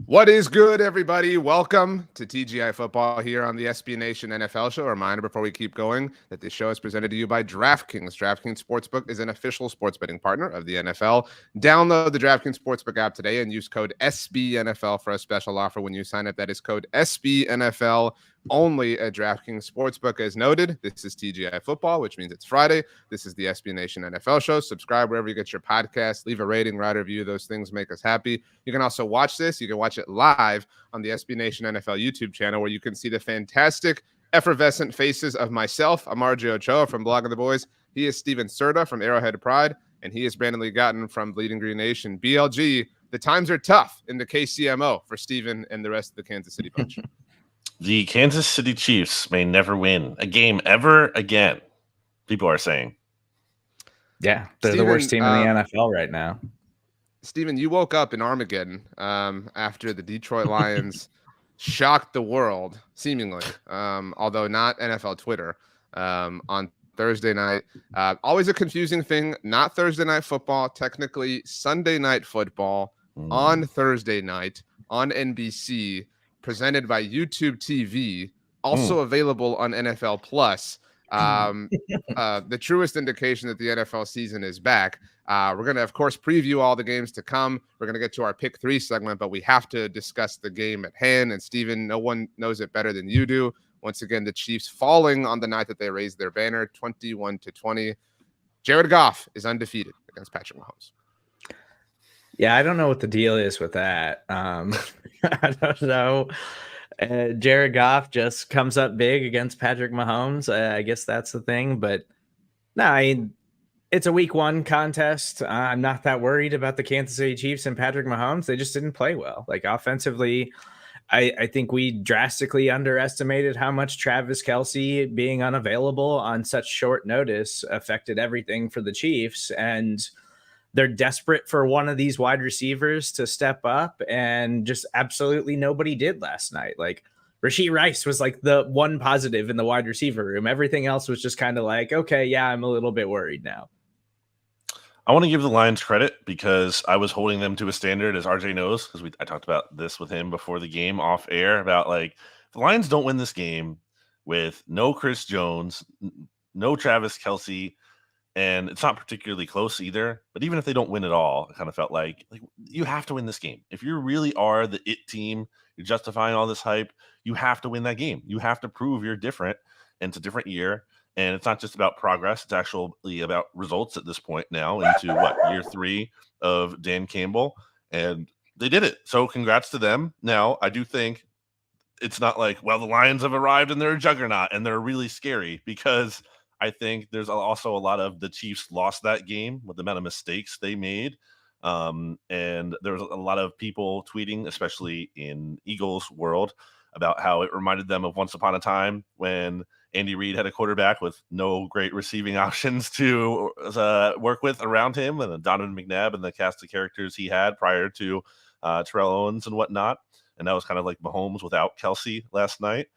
What is good, everybody? Welcome to TGI Football here on the SB Nation NFL show. A reminder before we keep going that this show is presented to you by DraftKings. DraftKings Sportsbook is an official sports betting partner of the NFL. Download the DraftKings Sportsbook app today and use code SBNFL for a special offer when you sign up. That is code SBNFL only at DraftKings Sportsbook. As noted, this is TGI Football, which means it's Friday. This is the SB Nation NFL show. Subscribe wherever you get your podcast. Leave a rating, write a review. Those things make us happy. You can also watch this. You can watch it live on the SB Nation NFL YouTube channel, where you can see the fantastic, effervescent faces of myself. I'm RJ Ochoa from Blog of the Boys. He is Stephen Serda from Arrowhead Pride, and he is Brandon Lee Gowton from Bleeding Green Nation. BLG, the times are tough in the KCMO for Stephen and the rest of the Kansas City bunch. The Kansas City Chiefs may never win a game ever again, people are saying. Yeah, they're the worst team in the NFL right now. Stephen, you woke up in Armageddon after the Detroit Lions shocked the world, seemingly, although not NFL Twitter, on Thursday night. Always a confusing thing. Not Thursday night football, technically Sunday night football on Thursday night on NBC, presented by YouTube TV, also available on NFL Plus. The truest indication that the NFL season is back. We're going to, of course, preview all the games to come. We're going to get to our pick 3 segment, but we have to discuss the game at hand. And Steven, no one knows it better than you do. Once again, the Chiefs falling on the night that they raised their banner, 21-20. Jared Goff is undefeated against Patrick Mahomes. Yeah, I don't know what the deal is with that. I don't know. Jared Goff just comes up big against Patrick Mahomes. I guess that's the thing. But no, it's a week 1 contest. I'm not that worried about the Kansas City Chiefs and Patrick Mahomes. They just didn't play well. Like offensively, I think we drastically underestimated how much Travis Kelce being unavailable on such short notice affected everything for the Chiefs. And they're desperate for one of these wide receivers to step up, and just absolutely nobody did last night. Like Rashee Rice was like the one positive in the wide receiver room. Everything else was just kind of like, okay, yeah, I'm a little bit worried now. I want to give the Lions credit because I was holding them to a standard, as RJ knows, because I talked about this with him before the game off air about like the Lions don't win this game with no Chris Jones, no Travis Kelce. And it's not particularly close either. But even if they don't win at all, it kind of felt like you have to win this game. If you really are the it team, you're justifying all this hype, you have to win that game. You have to prove you're different. And it's a different year. And it's not just about progress. It's actually about results at this point now into year 3 of Dan Campbell. And they did it. So congrats to them. Now, I do think it's not like, well, the Lions have arrived and they're a juggernaut and they're really scary, because I think there's also a lot of the Chiefs lost that game with the amount of mistakes they made. And there was a lot of people tweeting, especially in Eagles world, about how it reminded them of once upon a time when Andy Reid had a quarterback with no great receiving options to work with around him, and Donovan McNabb and the cast of characters he had prior to Terrell Owens and whatnot. And that was kind of like Mahomes without Kelce last night.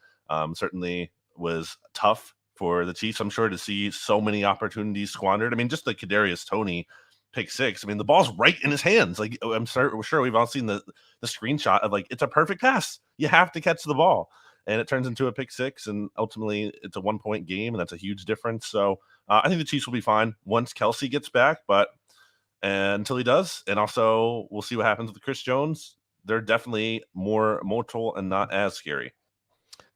Certainly was tough for the Chiefs, I'm sure, to see so many opportunities squandered. I mean, just the Kadarius Toney pick 6. I mean, the ball's right in his hands. Like, I'm sure we've all seen the screenshot of like, it's a perfect pass. You have to catch the ball. And it turns into a pick 6. And ultimately it's a 1-point game. And that's a huge difference. So I think the Chiefs will be fine once Kelce gets back, but until he does. And also we'll see what happens with Chris Jones. They're definitely more mortal and not as scary.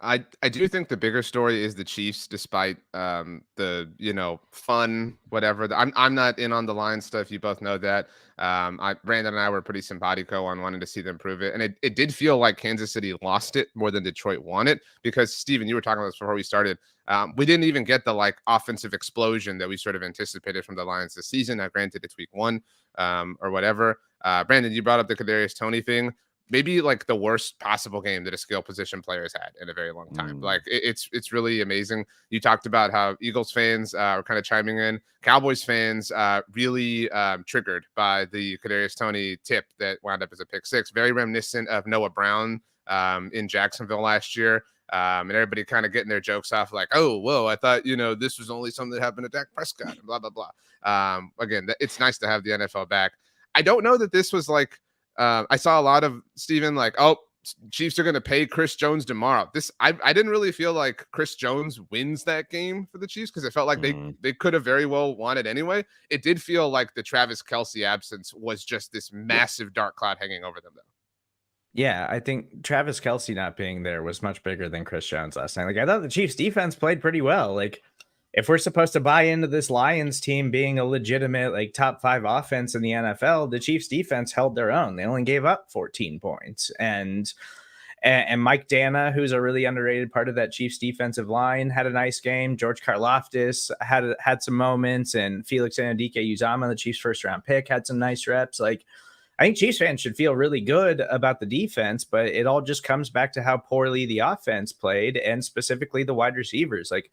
I do think the bigger story is the Chiefs, despite the fun whatever. I'm not in on the Lions stuff. You both know that. Brandon and I were pretty simpatico on wanting to see them prove it, and it did feel like Kansas City lost it more than Detroit won it, because Steven, you were talking about this before we started. We didn't even get the offensive explosion that we sort of anticipated from the Lions this season. Now, granted, it's week 1 or whatever. Brandon, you brought up the Kadarius Toney thing. Maybe the worst possible game that a skill position player has had in a very long time. It's really amazing. You talked about how Eagles fans are kind of chiming in. Cowboys fans really triggered by the Kadarius Toney tip that wound up as a pick 6. Very reminiscent of Noah Brown in Jacksonville last year. And everybody kind of getting their jokes off like, oh, whoa, I thought, this was only something that happened to Dak Prescott and blah, blah, blah. Again, it's nice to have the NFL back. I don't know that this was I saw a lot of Stephen like, oh, Chiefs are going to pay Chris Jones tomorrow. I didn't really feel like Chris Jones wins that game for the Chiefs because it felt like they could have very well won it anyway. It did feel like the Travis Kelce absence was just this massive dark cloud hanging over them, though. Yeah, I think Travis Kelce not being there was much bigger than Chris Jones last night. Like, I thought the Chiefs defense played pretty well. Like, if we're supposed to buy into this Lions team being a legitimate, like, top 5 offense in the NFL, the Chiefs defense held their own. They only gave up 14 points. And Mike Dana, who's a really underrated part of that Chiefs defensive line, had a nice game. George Karlaftis had some moments, and Felix Anudike-Uzomah, the Chiefs' first-round pick, had some nice reps. Like, I think Chiefs fans should feel really good about the defense, but it all just comes back to how poorly the offense played, and specifically the wide receivers. Like,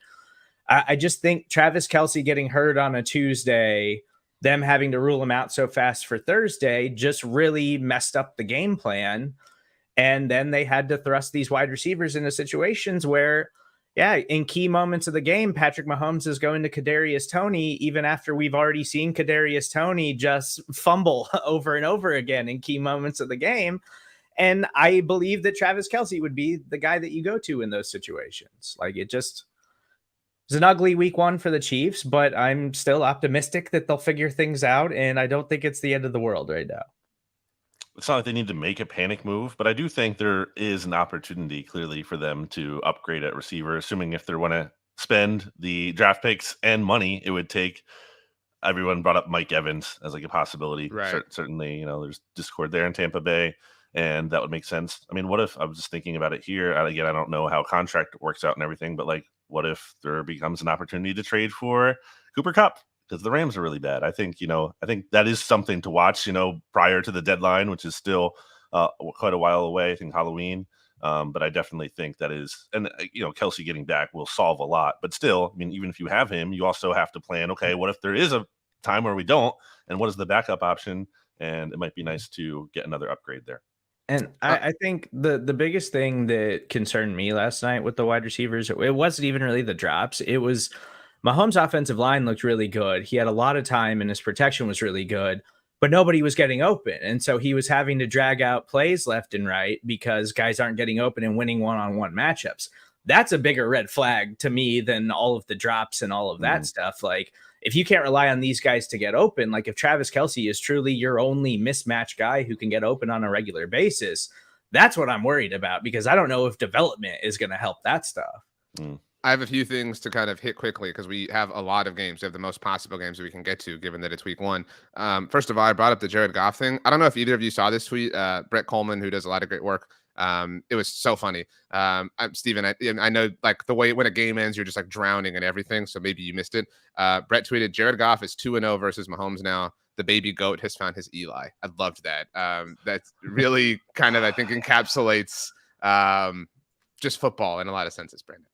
I just think Travis Kelce getting hurt on a Tuesday, them having to rule him out so fast for Thursday, just really messed up the game plan. And then they had to thrust these wide receivers into situations where, yeah, in key moments of the game, Patrick Mahomes is going to Kadarius Toney, even after we've already seen Kadarius Toney just fumble over and over again in key moments of the game. And I believe that Travis Kelce would be the guy that you go to in those situations. Like, it was an ugly week 1 for the Chiefs, but I'm still optimistic that they'll figure things out. And I don't think it's the end of the world right now. It's not like they need to make a panic move, but I do think there is an opportunity clearly for them to upgrade at receiver, assuming if they want to spend the draft picks and money it would take. Everyone brought up Mike Evans as like a possibility. Right. Certainly, there's discord there in Tampa Bay, and that would make sense. I mean, what if, I was just thinking about it here, and again, I don't know how contract works out and everything, but like, what if there becomes an opportunity to trade for Cooper Kupp? Because the Rams are really bad. I think that is something to watch, prior to the deadline, which is still quite a while away. I think Halloween. But I definitely think that is, and Kelce getting back will solve a lot. But still, I mean, even if you have him, you also have to plan, okay, what if there is a time where we don't? And what is the backup option? And it might be nice to get another upgrade there. And I think the biggest thing that concerned me last night with the wide receivers, it wasn't even really the drops. It was Mahomes' offensive line looked really good. He had a lot of time and his protection was really good, but nobody was getting open. And so he was having to drag out plays left and right because guys aren't getting open and winning one-on-one matchups. That's a bigger red flag to me than all of the drops and all of that stuff. Like, if you can't rely on these guys to get open, like if Travis Kelce is truly your only mismatch guy who can get open on a regular basis, that's what I'm worried about, because I don't know if development is going to help that stuff. I have a few things to kind of hit quickly because we have a lot of games. We have the most possible games that we can get to, given that it's week 1. First of all, I brought up the Jared Goff thing. I don't know if either of you saw this tweet. Brett Coleman, who does a lot of great work. It was so funny. Steven, I know, like, the way when a game ends, you're just like drowning in everything. So maybe you missed it. Brett tweeted, Jared Goff is 2-0 versus Mahomes now. The baby goat has found his Eli. I loved that. That really kind of, I think, encapsulates just football in a lot of senses, Brandon.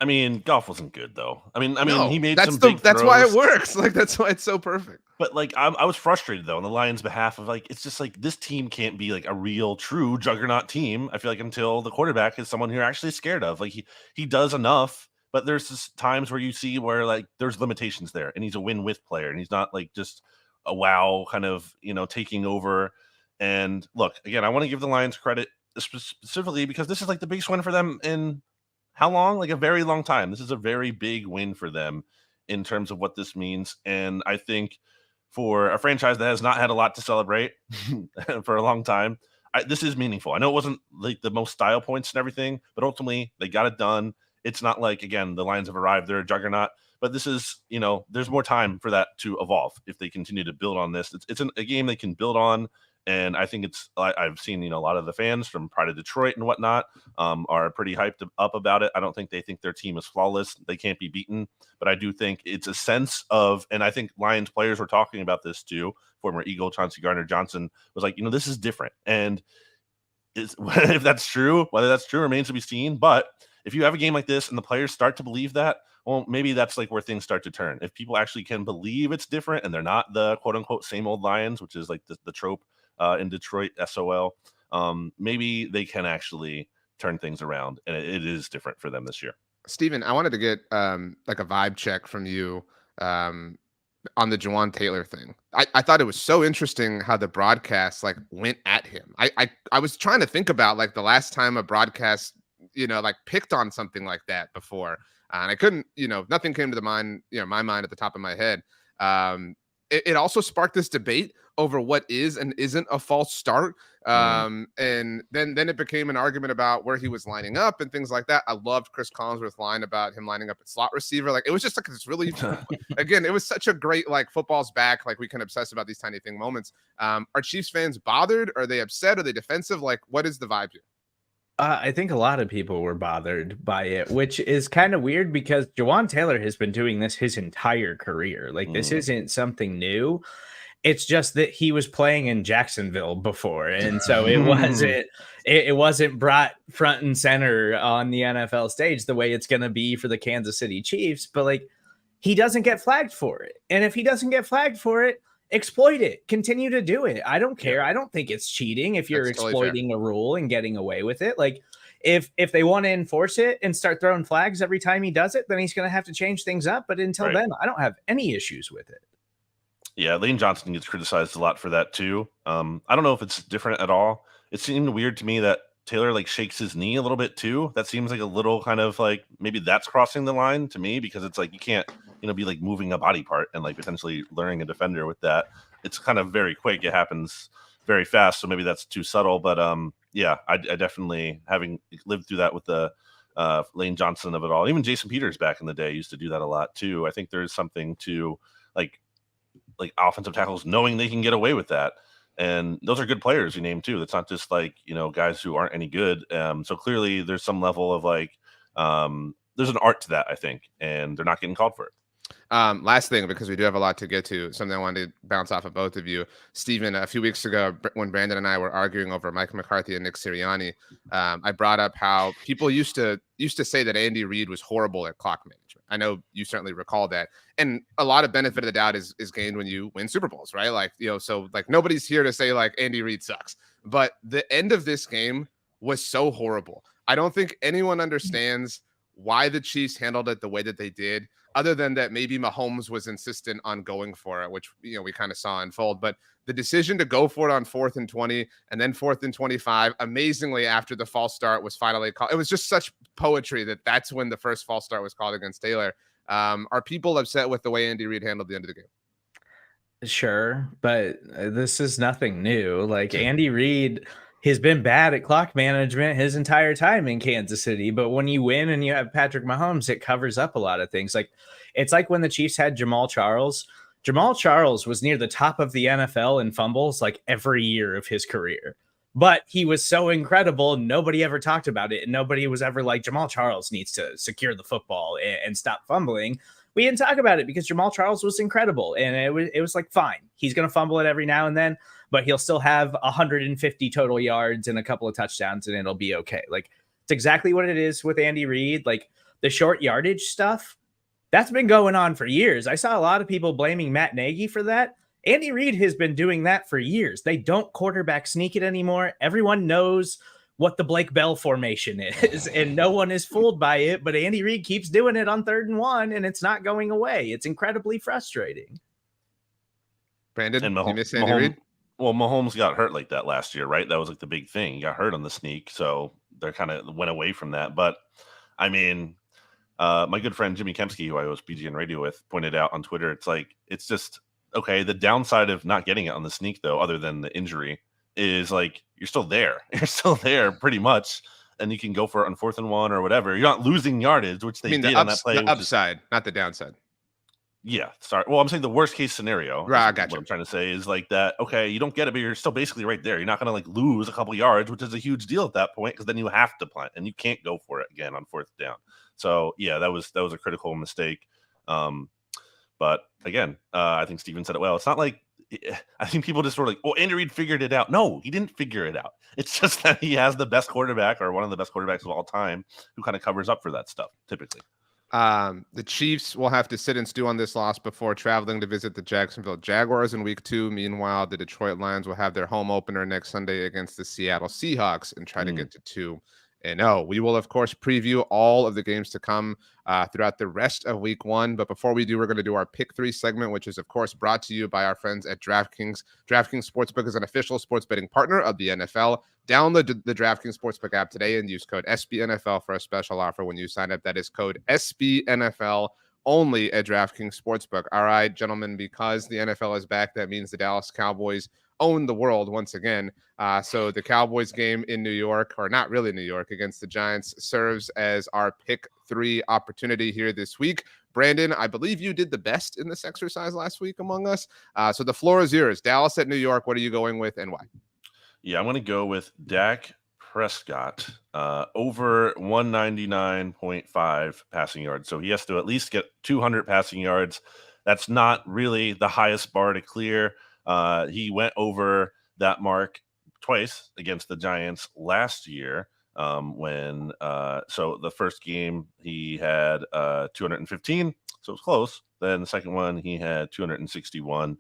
I mean, Goff wasn't good though. I mean, No, he made that's some big that's throws. why it works. Like, that's why it's so perfect. But like, I was frustrated though on the Lions' behalf of, like, it's just like this team can't be like a real, true juggernaut team. I feel like until the quarterback is someone you're actually scared of. Like, he does enough, but there's just times where you see where like there's limitations there, and he's a win-with player, and he's not like just a wow kind of taking over. And look, again, I want to give the Lions credit specifically because this is like the biggest win for them in how long? Like a very long time. This is a very big win for them in terms of what this means. And I think for a franchise that has not had a lot to celebrate for a long time, this is meaningful. I know it wasn't like the most style points and everything, but ultimately they got it done. It's not like, again, the Lions have arrived, they're a juggernaut, but this is, there's more time for that to evolve if they continue to build on this. It's a game they can build on. And I think I've seen, a lot of the fans from Pride of Detroit and whatnot are pretty hyped up about it. I don't think they think their team is flawless. They can't be beaten. But I do think it's a sense of, and I think Lions players were talking about this too. Former Eagle Chauncey Gardner-Johnson was like, this is different. And if that's true, whether that's true remains to be seen. But if you have a game like this and the players start to believe that, well, maybe that's like where things start to turn. If people actually can believe it's different and they're not the quote unquote same old Lions, which is like the trope in Detroit, SOL, maybe they can actually turn things around, and it is different for them this year. Stephen, I wanted to get like a vibe check from you on the Jawan Taylor thing. I thought it was so interesting how the broadcast like went at him. I was trying to think about like the last time a broadcast, like picked on something like that before. And I couldn't, nothing came to the mind, my mind at the top of my head. It also sparked this debate over what is and isn't a false start. And then it became an argument about where he was lining up and things like that. I loved Chris Collinsworth's line about him lining up at slot receiver. Like, it was just like this really, again, it was such a great, like, football's back. Like, we can obsess about these tiny thing moments. Are Chiefs fans bothered? Are they upset? Are they defensive? Like, what is the vibe here? I think a lot of people were bothered by it, which is kind of weird because Jawan Taylor has been doing this his entire career. Like, this isn't something new. It's just that he was playing in Jacksonville before, and so it wasn't brought front and center on the NFL stage the way it's going to be for the Kansas City Chiefs. But like, he doesn't get flagged for it, and if he doesn't get flagged for it, exploit it. Continue to do it. I don't care. I don't think it's cheating if you're exploiting a rule and getting away with it. Like, if they want to enforce it and start throwing flags every time he does it, then he's going to have to change things up. But until then, I don't have any issues with it. Yeah, Lane Johnson gets criticized a lot for that too. I don't know if it's different at all. It seemed weird to me that Taylor like shakes his knee a little bit too. That seems like a little kind of like maybe that's crossing the line to me, because it's like you can't, be like moving a body part and like potentially luring a defender with that. It's kind of very quick. It happens very fast. So maybe that's too subtle. But yeah, I definitely, having lived through that with the Lane Johnson of it all, even Jason Peters back in the day used to do that a lot too. I think there's something to like offensive tackles knowing they can get away with that. And those are good players you name too. That's not just like, guys who aren't any good. So clearly there's some level of like, there's an art to that, I think, and they're not getting called for it. Last thing, because we do have a lot to get to, something I wanted to bounce off of both of you. Stephen, a few weeks ago, when Brandon and I were arguing over Mike McCarthy and Nick Sirianni, I brought up how people used to say that Andy Reid was horrible at clock management. I know you certainly recall that. And a lot of benefit of the doubt is gained when you win Super Bowls, right? Like, so like nobody's here to say like Andy Reid sucks. But the end of this game was so horrible. I don't think anyone understands why the Chiefs handled it the way that they did, other than that maybe Mahomes was insistent on going for it, which, we kind of saw unfold. But the decision to go for it on 4th and 20 and then 4th and 25, amazingly, after the false start was finally called, it was just such poetry that's when the first false start was called against Taylor. Are people upset with the way Andy Reid handled the end of the game? Sure, but this is nothing new. Like, Andy Reid has been bad at clock management his entire time in Kansas City, but when you win and you have Patrick Mahomes, it covers up a lot of things. Like, it's like when the Chiefs had Jamal Charles. Jamal Charles was near the top of the NFL in fumbles like every year of his career, but he was so incredible, nobody ever talked about it, and nobody was ever like, Jamal Charles needs to secure the football and stop fumbling. We didn't talk about it because Jamal Charles was incredible, and it was like, fine, he's going to fumble it every now and then, but he'll still have 150 total yards and a couple of touchdowns, and it'll be okay. Like, it's exactly what it is with Andy Reid. Like, the short yardage stuff, that's been going on for years. I saw a lot of people blaming Matt Nagy for that. Andy Reid has been doing that for years. They don't quarterback sneak it anymore. Everyone knows what the Blake Bell formation is, and no one is fooled by it, but Andy Reid keeps doing it on 3rd and 1, and it's not going away. It's incredibly frustrating. Brandon, you miss Andy Reid? Well, Mahomes got hurt like that last year, right? That was like the big thing. He got hurt on the sneak, so they kind of went away from that. But, I mean, my good friend Jimmy Kempski, who I was BGN Radio with, pointed out on Twitter, it's just, okay, the downside of not getting it on the sneak, though, other than the injury, is like you're still there. You're still there pretty much, and you can go for it on 4th and 1 or whatever. You're not losing yardage, which they did on that play. The upside, not the downside. Yeah, sorry. Well, I'm saying the worst case scenario. Right, I got you. What I'm trying to say is like that, okay, you don't get it, but you're still basically right there. You're not going to like lose a couple yards, which is a huge deal at that point, because then you have to punt, and you can't go for it again on 4th down. So, yeah, that was a critical mistake. But again, I think Stephen said it well. It's not like, I think people just sort of like, oh, Andy Reid figured it out. No, he didn't figure it out. It's just that he has the best quarterback, or one of the best quarterbacks of all time, who kind of covers up for that stuff, typically. The Chiefs will have to sit and stew on this loss before traveling to visit the Jacksonville Jaguars in week 2. Meanwhile, the Detroit Lions will have their home opener next Sunday against the Seattle Seahawks and try to get to We will, of course, preview all of the games to come throughout the rest of week 1. But before we do, we're going to do our pick 3 segment, which is, of course, brought to you by our friends at DraftKings. DraftKings Sportsbook is an official sports betting partner of the NFL. Download the DraftKings Sportsbook app today and use code SBNFL for a special offer when you sign up. That is code SBNFL only at DraftKings Sportsbook. All right, gentlemen, because the NFL is back, that means the Dallas Cowboys own the world once again. So the Cowboys game in New York, or not really New York, against the Giants serves as our pick 3 opportunity here this week. Brandon, I believe you did the best in this exercise last week among us. So the floor is yours. Dallas at New York. What are you going with and why? Yeah, I'm going to go with Dak Prescott over 199.5 passing yards. So he has to at least get 200 passing yards. That's not really the highest bar to clear. He went over that mark twice against the Giants last year when so the first game he had 215, so it was close. Then the second one he had 261.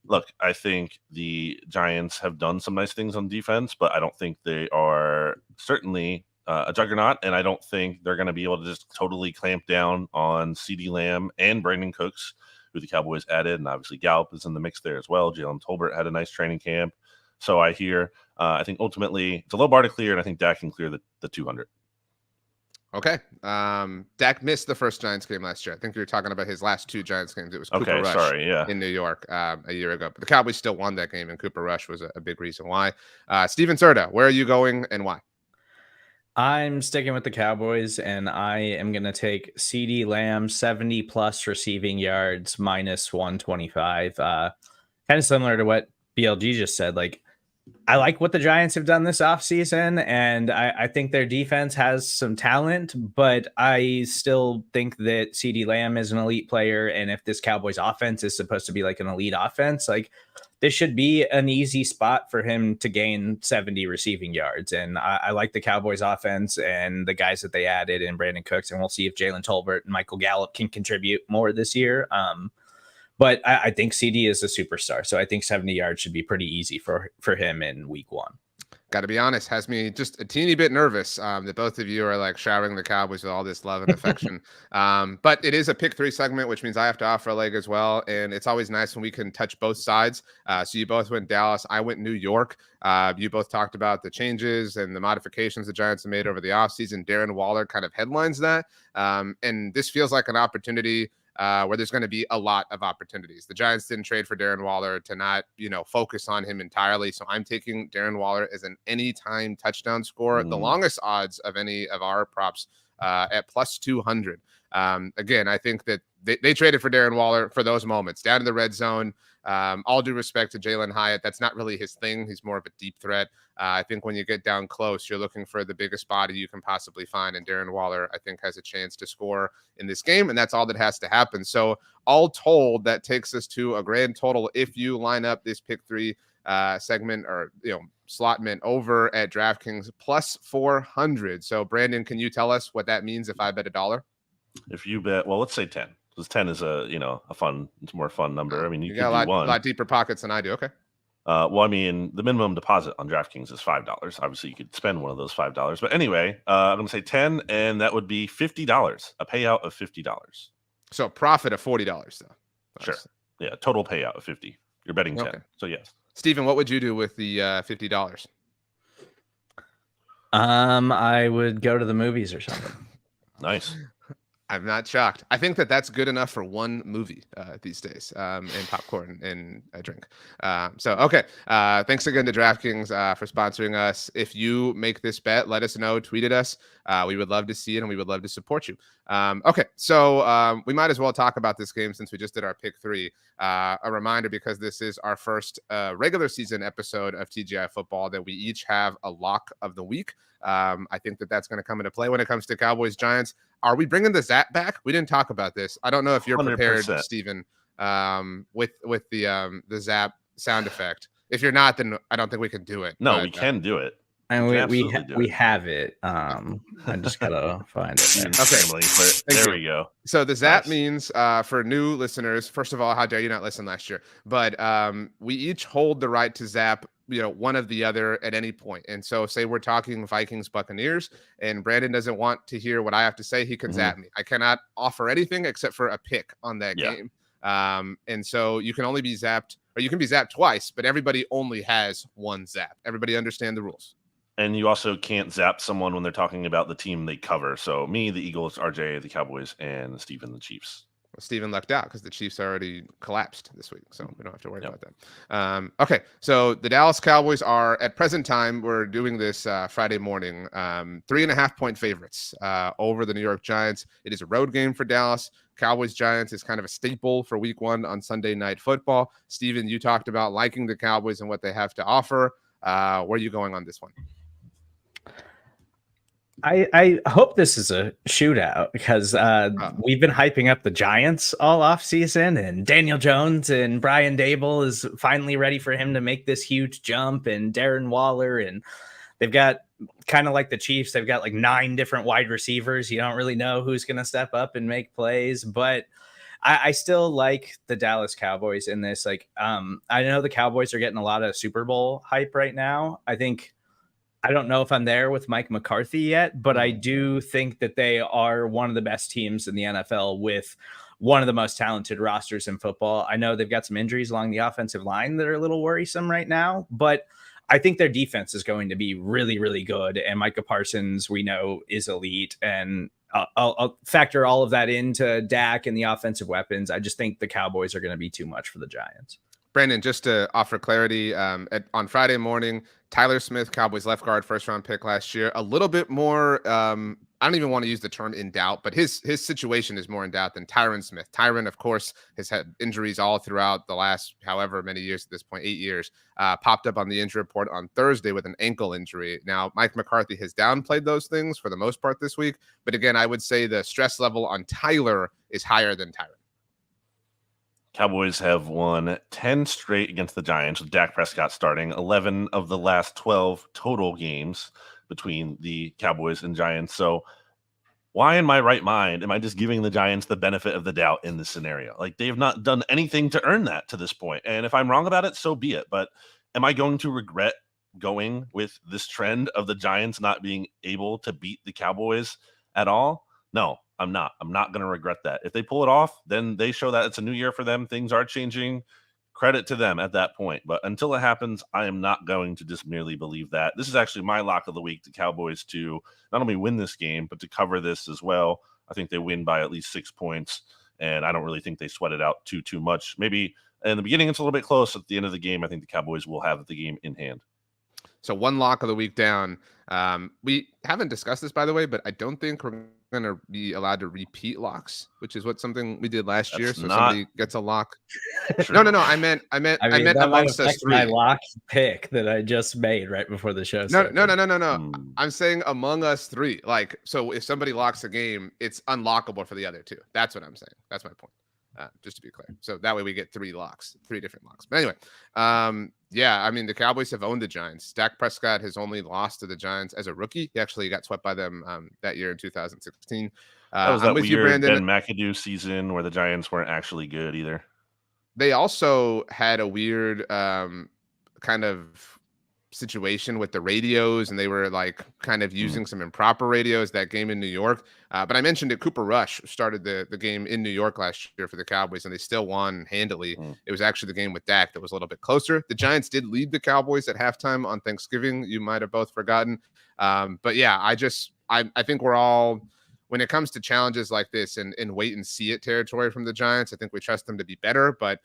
Look, I think the Giants have done some nice things on defense, but I don't think they are certainly a juggernaut, and I don't think they're going to be able to just totally clamp down on CeeDee Lamb and Brandon Cooks, who the Cowboys added, and obviously Gallup is in the mix there as well. Jalen Tolbert had a nice training camp. So I think ultimately it's a low bar to clear, and I think Dak can clear the 200. Okay. Dak missed the first Giants game last year. I think you were talking about his last 2 Giants games. It was Cooper Rush in New York a year ago. But the Cowboys still won that game, and Cooper Rush was a big reason why. Stephen Serda, where are you going and why? I'm sticking with the Cowboys, and I am going to take CeeDee Lamb 70+ receiving yards minus 125. Kind of similar to what BLG just said. Like, I like what the Giants have done this offseason, and I think their defense has some talent, but I still think that CeeDee Lamb is an elite player, and if this Cowboys offense is supposed to be like an elite offense, like this should be an easy spot for him to gain 70 receiving yards. And I like the Cowboys offense and the guys that they added in Brandon Cooks, and we'll see if Jalen Tolbert and Michael Gallup can contribute more this year. But I think CD is a superstar, so I think 70 yards should be pretty easy for him in week 1. Got to be honest, has me just a teeny bit nervous that both of you are like showering the Cowboys with all this love and affection. But it is a pick 3 segment, which means I have to offer a leg as well. And it's always nice when we can touch both sides. So you both went Dallas, I went New York. You both talked about the changes and the modifications the Giants have made over the offseason. Darren Waller kind of headlines that. And this feels like an opportunity where there's going to be a lot of opportunities. The Giants didn't trade for Darren Waller to not, focus on him entirely. So I'm taking Darren Waller as an anytime touchdown scorer, the longest odds of any of our props at plus 200. Again, I think that they traded for Darren Waller for those moments down in the red zone. All due respect to Jalen Hyatt, that's not really his thing. He's more of a deep threat. I think when you get down close, you're looking for the biggest body you can possibly find. And Darren Waller, I think, has a chance to score in this game. And that's all that has to happen. So all told, that takes us to a grand total. If you line up this pick 3 segment or, slotment over at DraftKings plus 400. So Brandon, can you tell us what that means if I bet $1? If you bet, well, let's say 10. Because 10 is it's a more fun number. I mean, you got do a lot deeper pockets than I do. Okay. Well, I mean, the minimum deposit on DraftKings is $5. Obviously, you could spend one of those $5. But anyway, I'm going to say 10, and that would be $50, a payout of $50. So profit of $40, though. Sure. Yeah, total payout of 50. You're betting 10. Okay. So, yes. Stephen, what would you do with the $50? I would go to the movies or something. Nice. I'm not shocked. I think that's good enough for one movie these days, and popcorn and a drink. Okay. Thanks again to DraftKings for sponsoring us. If you make this bet, let us know. Tweet at us. We would love to see it, and we would love to support you. Okay. So we might as well talk about this game since we just did our pick 3. A reminder, because this is our first regular season episode of TGI Football, that we each have a lock of the week. I think that's going to come into play when it comes to Cowboys Giants. Are we bringing the Zap back? We didn't talk about this. I don't know if you're prepared, 100%. Stephen, with the Zap sound effect. If you're not, then I don't think we can do it. No, we can do it. And we have it. I just gotta find it. Okay, there we go. So the Zap means for new listeners. First of all, how dare you not listen last year? But we each hold the right to Zap one of the other at any point. And so say we're talking Vikings Buccaneers and Brandon doesn't want to hear what I have to say, he can zap me. I cannot offer anything except for a pick on that game. And so you can only be zapped, or you can be zapped twice, but everybody only has one zap. Everybody understand the rules. And you also can't zap someone when they're talking about the team they cover. So me, the Eagles, RJ, the Cowboys, and Stephen, the Chiefs. Well, Steven lucked out because the Chiefs already collapsed this week, so we don't have to worry about that. Okay, so the Dallas Cowboys are, at present time, we're doing this Friday morning, 3.5-point favorites over the New York Giants. It is a road game for Dallas. Cowboys-Giants is kind of a staple for week 1 on Sunday Night Football. Steven, you talked about liking the Cowboys and what they have to offer. Where are you going on this one? I hope this is a shootout because we've been hyping up the Giants all off season, and Daniel Jones and Brian Dable is finally ready for him to make this huge jump, and Darren Waller, and they've got kind of like the Chiefs. They've got like 9 different wide receivers. You don't really know who's going to step up and make plays, but I still like the Dallas Cowboys in this. Like, I know the Cowboys are getting a lot of Super Bowl hype right now. I don't know if I'm there with Mike McCarthy yet, but I do think that they are one of the best teams in the NFL with one of the most talented rosters in football. I know they've got some injuries along the offensive line that are a little worrisome right now, but I think their defense is going to be really, really good. And Micah Parsons, we know, is elite. And I'll factor all of that into Dak and the offensive weapons. I just think the Cowboys are going to be too much for the Giants. Brandon, just to offer clarity, on Friday morning, Tyler Smith, Cowboys left guard, first-round pick last year, a little bit more, I don't even want to use the term in doubt, but his situation is more in doubt than Tyron Smith. Tyron, of course, has had injuries all throughout the last however many years at this point, 8 years, popped up on the injury report on Thursday with an ankle injury. Now, Mike McCarthy has downplayed those things for the most part this week, but again, I would say the stress level on Tyler is higher than Tyron. Cowboys have won 10 straight against the Giants with Dak Prescott starting, 11 of the last 12 total games between the Cowboys and Giants. So why in my right mind am I just giving the Giants the benefit of the doubt in this scenario? Like, they have not done anything to earn that to this point. And if I'm wrong about it, so be it. But am I going to regret going with this trend of the Giants not being able to beat the Cowboys at all? No. I'm not going to regret that. If they pull it off, then they show that it's a new year for them. Things are changing. Credit to them at that point. But until it happens, I am not going to just merely believe that. This is actually my lock of the week, the Cowboys to not only win this game, but to cover this as well. I think they win by at least 6 points, and I don't really think they sweat it out too much. Maybe in the beginning it's a little bit close. At the end of the game, I think the Cowboys will have the game in hand. So one lock of the week down. We haven't discussed this, by the way, but I don't think we're going to be allowed to repeat locks, which is something we did last year. So somebody gets a lock. No. I meant amongst us 3. My lock pick that I just made right before the show started. No. I'm saying among us 3. Like, so if somebody locks a game, it's unlockable for the other 2. That's what I'm saying. That's my point. Just to be clear. So that way we get 3 locks, 3 different locks. But anyway, I mean, the Cowboys have owned the Giants. Dak Prescott has only lost to the Giants as a rookie. He actually got swept by them that year in 2016. That was that weird Ben McAdoo season where the Giants weren't actually good either. They also had a weird kind of situation with the radios, and they were like kind of using some improper radios that game in New York. But I mentioned it, Cooper Rush started the game in New York last year for the Cowboys, and they still won handily. It was actually the game with Dak that was a little bit closer. The Giants did lead the Cowboys at halftime on Thanksgiving. You might have both forgotten. But yeah, I think we're all, when it comes to challenges like this and wait and see it territory from the Giants, I think we trust them to be better, but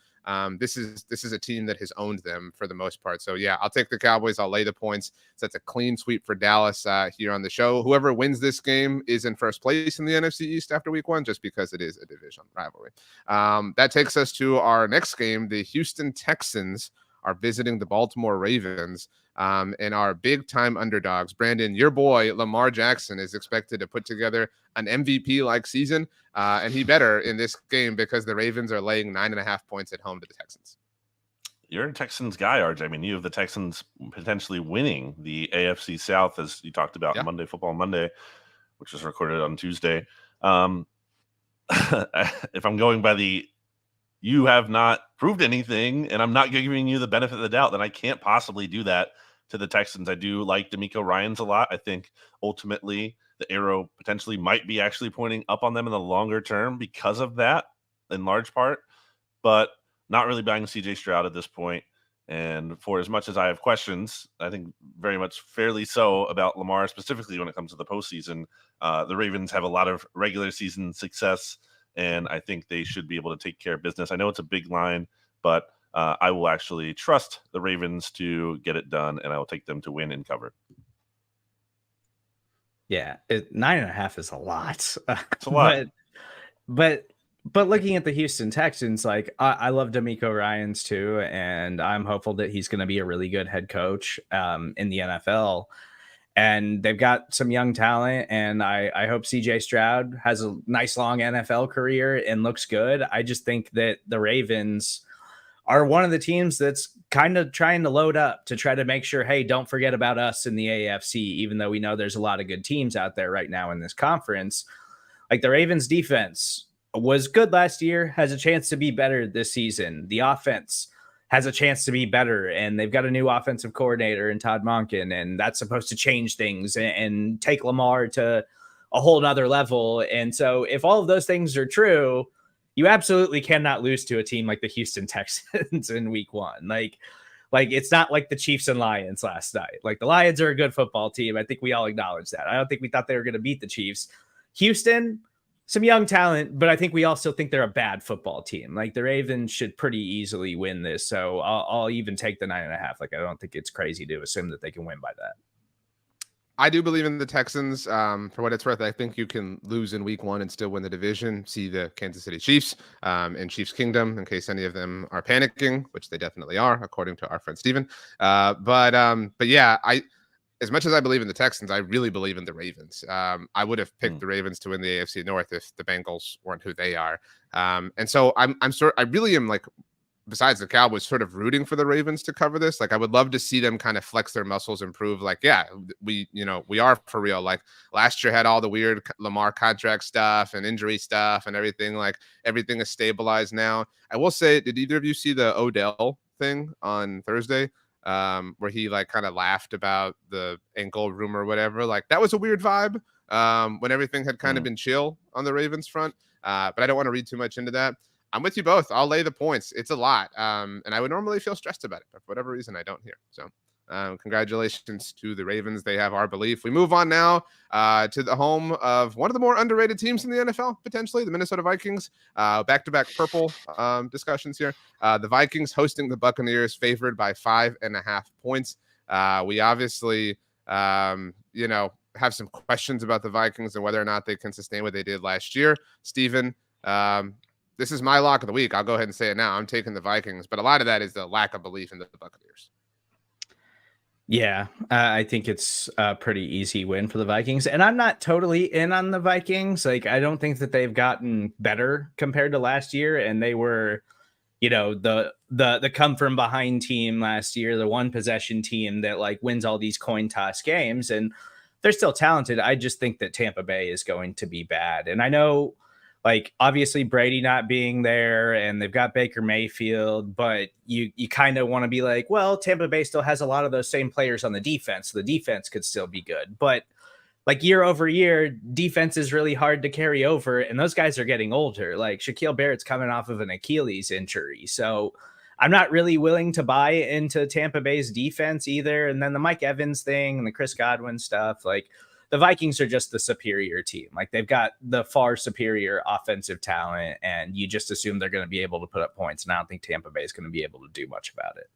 this is a team that has owned them for the most part. So yeah, I'll take the Cowboys. I'll lay the points. So that's a clean sweep for Dallas here on the show. Whoever wins this game is in first place in the NFC East after week 1, just because it is a division rivalry. That takes us to our next game. The Houston Texans are visiting the Baltimore Ravens. And our big-time underdogs. Brandon, your boy, Lamar Jackson, is expected to put together an MVP-like season, and he better in this game because the Ravens are laying 9.5 points at home to the Texans. You're a Texans guy, RJ. I mean, you have the Texans potentially winning the AFC South, as you talked about Monday Football Monday, which was recorded on Tuesday. If I'm going by the you have not proved anything, and I'm not giving you the benefit of the doubt, then I can't possibly do that to the Texans. I do like D'Amico Ryans a lot. I think ultimately the arrow potentially might be actually pointing up on them in the longer term because of that, in large part, but not really buying CJ Stroud at this point. And for as much as I have questions, I think very much fairly so about Lamar, specifically when it comes to the postseason, the Ravens have a lot of regular season success, and I think they should be able to take care of business. I know it's a big line, but I will actually trust the Ravens to get it done, and I will take them to win and cover. Yeah, 9.5 is a lot. It's a lot. But looking at the Houston Texans, like I love D'Amico Ryans too, and I'm hopeful that he's going to be a really good head coach in the NFL. And they've got some young talent, and I hope CJ Stroud has a nice long NFL career and looks good. I just think that the Ravens are one of the teams that's kind of trying to load up to try to make sure, hey, don't forget about us in the AFC, even though we know there's a lot of good teams out there right now in this conference. Like the Ravens defense was good last year, has a chance to be better this season. The offense has a chance to be better, and they've got a new offensive coordinator in Todd Monken, and that's supposed to change things and take Lamar to a whole nother level. And so if all of those things are true, you absolutely cannot lose to a team like the Houston Texans in week one. Like it's not like the Chiefs and Lions last night. Like the Lions are a good football team. I think we all acknowledge that. I don't think we thought they were going to beat the Chiefs. Houston, some young talent, but I think we also think they're a bad football team. Like the Ravens should pretty easily win this. So I'll even take the 9.5. Like I don't think it's crazy to assume that they can win by that. I do believe in the Texans. For what it's worth, I think you can lose in week one and still win the division. See the Kansas City Chiefs in Chiefs Kingdom, in case any of them are panicking, which they definitely are, according to our friend Stephen. But yeah, as much as I believe in the Texans, I really believe in the Ravens. I would have picked the Ravens to win the AFC North if the Bengals weren't who they are. And so I really am like, besides the Cowboys, sort of rooting for the Ravens to cover this. Like I would love to see them kind of flex their muscles and prove like, yeah, we are for real. Like last year had all the weird Lamar contract stuff and injury stuff and everything. Like everything is stabilized now. I will say, did either of you see the Odell thing on Thursday? Where he like kind of laughed about the ankle rumor or whatever. Like that was a weird vibe when everything had kind of been chill on the Ravens front. But I don't want to read too much into that. I'm with you both. I'll lay the points. It's a lot. And I would normally feel stressed about it, but for whatever reason, I don't here. So congratulations to the Ravens. They have our belief. We move on now to the home of one of the more underrated teams in the NFL, potentially, the Minnesota Vikings. Back-to-back purple discussions here. The Vikings hosting the Buccaneers, favored by 5.5 points. We obviously, have some questions about the Vikings and whether or not they can sustain what they did last year. Stephen, this is my lock of the week. I'll go ahead and say it now. I'm taking the Vikings, but a lot of that is the lack of belief in the Buccaneers. Yeah, I think it's a pretty easy win for the Vikings. And I'm not totally in on the Vikings. Like, I don't think that they've gotten better compared to last year. And they were, the come from behind team last year, the one possession team that like wins all these coin toss games. And they're still talented. I just think that Tampa Bay is going to be bad. And I know, like, obviously Brady not being there and they've got Baker Mayfield, but you kind of want to be like, well, Tampa Bay still has a lot of those same players on the defense. So the defense could still be good. But like year over year, defense is really hard to carry over. And those guys are getting older. Like Shaquille Barrett's coming off of an Achilles injury. So I'm not really willing to buy into Tampa Bay's defense either. And then the Mike Evans thing and the Chris Godwin stuff, like, the Vikings are just the superior team. Like they've got the far superior offensive talent, and you just assume they're going to be able to put up points. And I don't think Tampa Bay is going to be able to do much about it.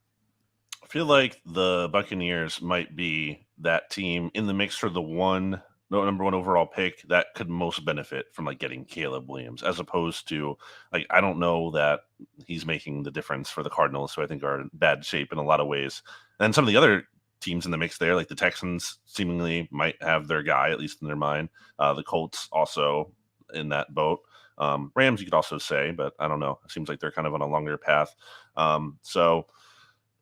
I feel like the Buccaneers might be that team in the mix for the number one overall pick that could most benefit from like getting Caleb Williams, as opposed to like, I don't know that he's making the difference for the Cardinals, who I think are in bad shape in a lot of ways. And some of the other teams in the mix there, like the Texans seemingly might have their guy, at least in their mind. The Colts also in that boat. Rams, you could also say, but I don't know. It seems like they're kind of on a longer path. So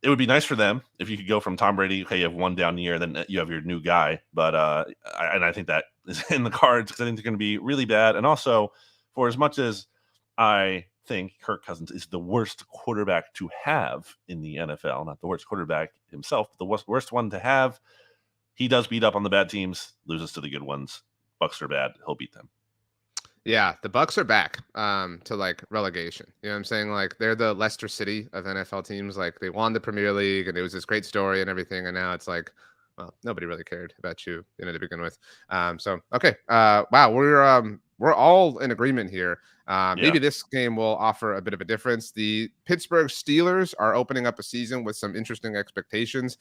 it would be nice for them if you could go from Tom Brady, okay, you have one down year, then you have your new guy. But I think that is in the cards because I think they're going to be really bad. And also, for as much as I think Kirk Cousins is the worst quarterback to have in the NFL. Not the worst quarterback himself, but the worst one to have. He does beat up on the bad teams, loses to the good ones. Bucks are bad. He'll beat them. Yeah, the Bucks are back to like relegation. You know what I'm saying? Like they're the Leicester City of NFL teams. Like they won the Premier League and it was this great story and everything. And now it's like, well, nobody really cared about you, to begin with. So okay. Wow, we're all in agreement here. Maybe this game will offer a bit of a difference. The Pittsburgh Steelers are opening up a season with some interesting expectations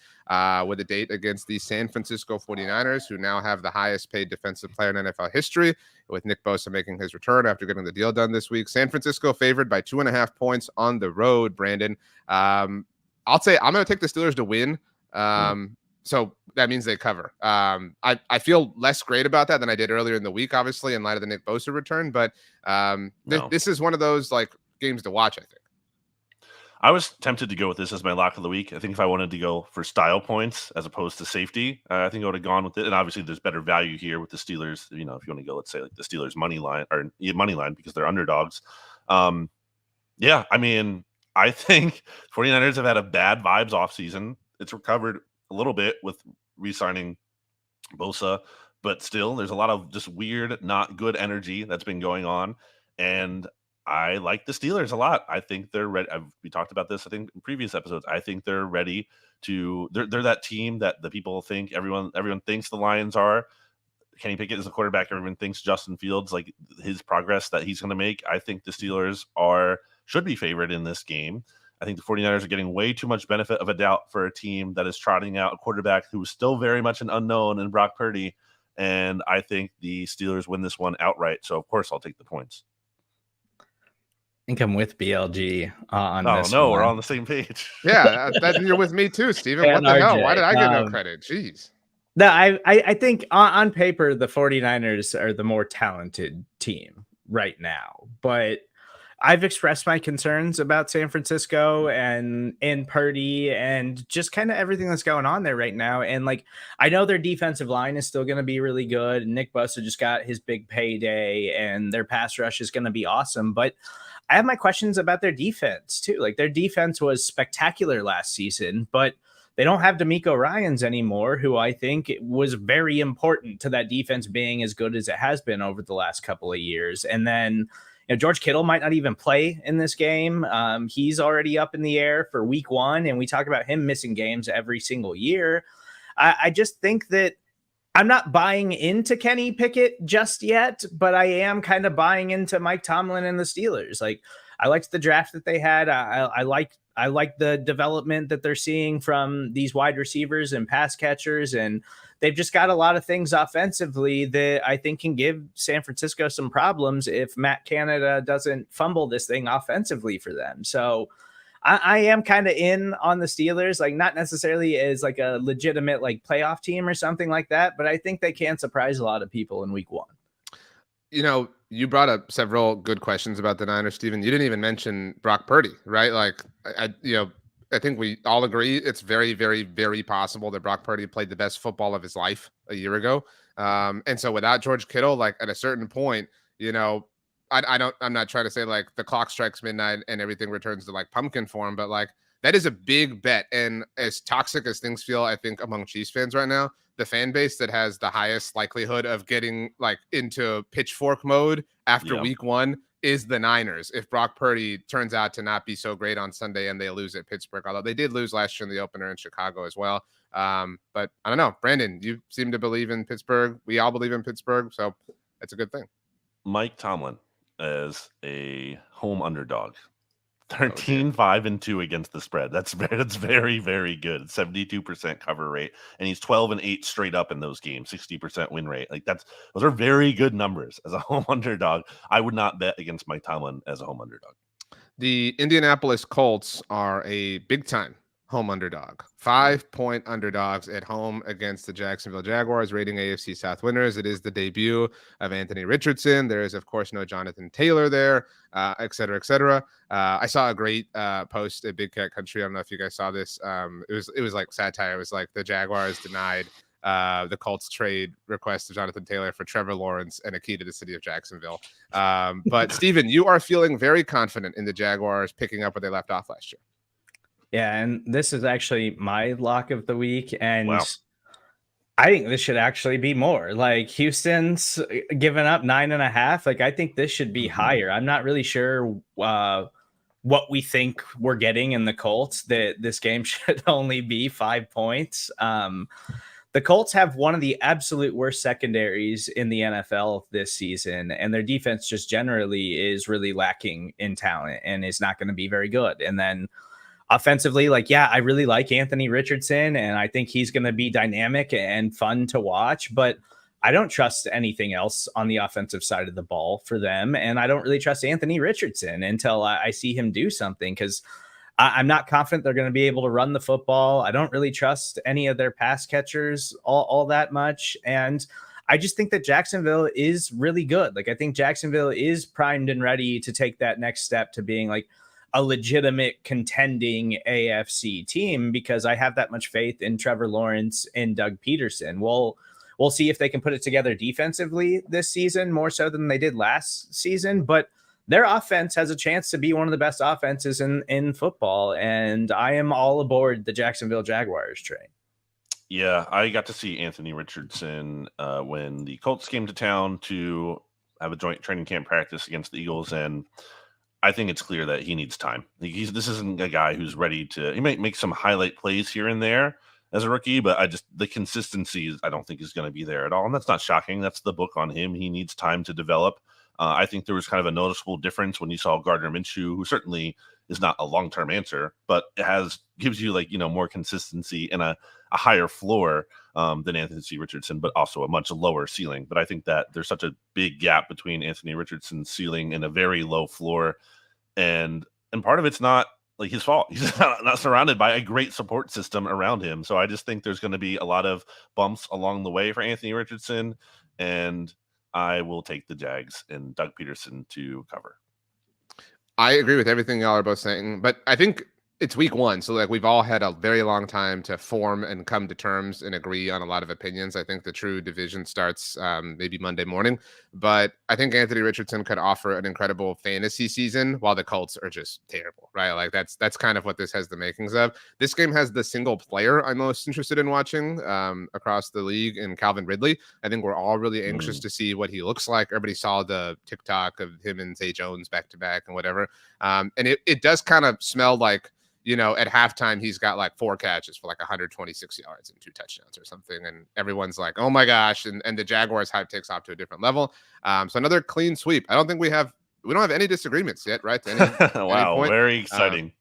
with a date against the San Francisco 49ers, who now have the highest paid defensive player in NFL history, with Nick Bosa making his return after getting the deal done this week. San Francisco favored by 2.5 points on the road, Brandon. I'll say I'm going to take the Steelers to win. So that means they cover. I feel less great about that than I did earlier in the week, obviously, in light of the Nick Bosa return. But this is one of those like games to watch, I think. I was tempted to go with this as my lock of the week. I think if I wanted to go for style points as opposed to safety, I think I would have gone with it. And obviously, there's better value here with the Steelers. If you want to go, let's say, like the Steelers money line because they're underdogs. Yeah, I mean, I think 49ers have had a bad vibes offseason. It's recovered a little bit with re-signing Bosa, but still, there's a lot of just weird, not good energy that's been going on. And I like the Steelers a lot. I think they're ready. We talked about this, I think, in previous episodes. I think they're ready to. They're that team that the people think everyone thinks the Lions are. Kenny Pickett is a quarterback. Everyone thinks Justin Fields, like his progress that he's going to make. I think the Steelers should be favored in this game. I think the 49ers are getting way too much benefit of a doubt for a team that is trotting out a quarterback who is still very much an unknown in Brock Purdy. And I think the Steelers win this one outright. So, of course, I'll take the points. I think I'm with BLG on this. Oh, no, we're on the same page. Yeah, you're with me too, Steven. What the hell? Why did I get no credit? Jeez. No, I think on paper, the 49ers are the more talented team right now. But I've expressed my concerns about San Francisco and Purdy and just kind of everything that's going on there right now. And like, I know their defensive line is still going to be really good. Nick Bosa just got his big payday and their pass rush is going to be awesome. But I have my questions about their defense too. Like their defense was spectacular last season, but they don't have D'Amico Ryans anymore, who I think was very important to that defense being as good as it has been over the last couple of years. And then George Kittle might not even play in this game. He's already up in the air for week 1, and we talk about him missing games every single year. I just think that I'm not buying into Kenny Pickett just yet, but I am kind of buying into Mike Tomlin and the Steelers. Like, I liked the draft that they had. I like the development that they're seeing from these wide receivers and pass catchers, and they've just got a lot of things offensively that I think can give San Francisco some problems if Matt Canada doesn't fumble this thing offensively for them. So I am kind of in on the Steelers, like not necessarily as like a legitimate like playoff team or something like that, but I think they can surprise a lot of people in week 1. You brought up several good questions about the Niners, Steven. You didn't even mention Brock Purdy, right? Like, I think we all agree it's very, very, very possible that Brock Purdy played the best football of his life a year ago. And so without George Kittle, like at a certain point, I'm not trying to say like the clock strikes midnight and everything returns to like pumpkin form, but like that is a big bet. And as toxic as things feel, I think among Chiefs fans right now, the fan base that has the highest likelihood of getting like into pitchfork mode after week 1 is the Niners. If Brock Purdy turns out to not be so great on Sunday and they lose at Pittsburgh, although they did lose last year in the opener in Chicago as well. But I don't know, Brandon, you seem to believe in Pittsburgh. We all believe in Pittsburgh. So that's a good thing. Mike Tomlin as a home underdog. 13-5-2 against the spread. That's very, very good. 72% cover rate, and he's 12-8 straight up in those games. 60% win rate. Like those are very good numbers as a home underdog. I would not bet against Mike Tomlin as a home underdog. The Indianapolis Colts are a big time home underdog. 5-point underdogs at home against the Jacksonville Jaguars, rating AFC South winners. It is the debut of Anthony Richardson. There is, of course, no Jonathan Taylor there, et cetera, et cetera. I saw a great post at Big Cat Country. I don't know if you guys saw this. It was like satire. It was like the Jaguars denied the Colts trade request of Jonathan Taylor for Trevor Lawrence and a key to the city of Jacksonville. But Stephen, you are feeling very confident in the Jaguars picking up where they left off last year. Yeah, and this is actually my lock of the week, and Wow. I think this should actually be more. Like, Houston's given up 9.5. Like, I think this should be higher. I'm not really sure what we think we're getting in the Colts. That this game should only be 5 points. The Colts have one of the absolute worst secondaries in the NFL this season, and their defense just generally is really lacking in talent and is not going to be very good. And then offensively, like, yeah, I really like Anthony Richardson, and I think he's going to be dynamic and fun to watch, but I don't trust anything else on the offensive side of the ball for them. And I don't really trust Anthony Richardson until I see him do something, because I'm not confident they're going to be able to run the football. I don't really trust any of their pass catchers all that much. And I just think that Jacksonville is really good. Like, I think Jacksonville is primed and ready to take that next step to being like a legitimate contending AFC team, because I have that much faith in Trevor Lawrence and Doug Peterson. We'll see if they can put it together defensively this season, more so than they did last season, but their offense has a chance to be one of the best offenses in football. And I am all aboard the Jacksonville Jaguars train. Yeah, I got to see Anthony Richardson when the Colts came to town to have a joint training camp practice against the Eagles, and I think it's clear that he needs time. This isn't a guy who's ready to. He might make some highlight plays here and there as a rookie, but the consistency I don't think is going to be there at all, and that's not shocking. That's the book on him. He needs time to develop. I think there was kind of a noticeable difference when you saw Gardner Minshew, who certainly is not a long-term answer, but gives you more consistency and a higher floor than Anthony Richardson, but also a much lower ceiling. But I think that there's such a big gap between Anthony Richardson's ceiling and a very low floor. And part of it's not like his fault. He's not surrounded by a great support system around him. So I just think there's going to be a lot of bumps along the way for Anthony Richardson, and I will take the Jags and Doug Peterson to cover. I agree with everything y'all are both saying, but I think it's week one. So we've all had a very long time to form and come to terms and agree on a lot of opinions. I think the true division starts maybe Monday morning, but I think Anthony Richardson could offer an incredible fantasy season while the Colts are just terrible, right? Like that's kind of what this has the makings of. This game has the single player I'm most interested in watching across the league in Calvin Ridley. I think we're all really anxious to see what he looks like. Everybody saw the TikTok of him and Zay Jones back to back and whatever. And it does kind of smell like, at halftime, he's got like 4 catches for like 126 yards and 2 touchdowns or something. And everyone's like, oh my gosh. And the Jaguars hype takes off to a different level. So another clean sweep. I don't think we don't have any disagreements yet, right? To any, wow. any point. Very exciting.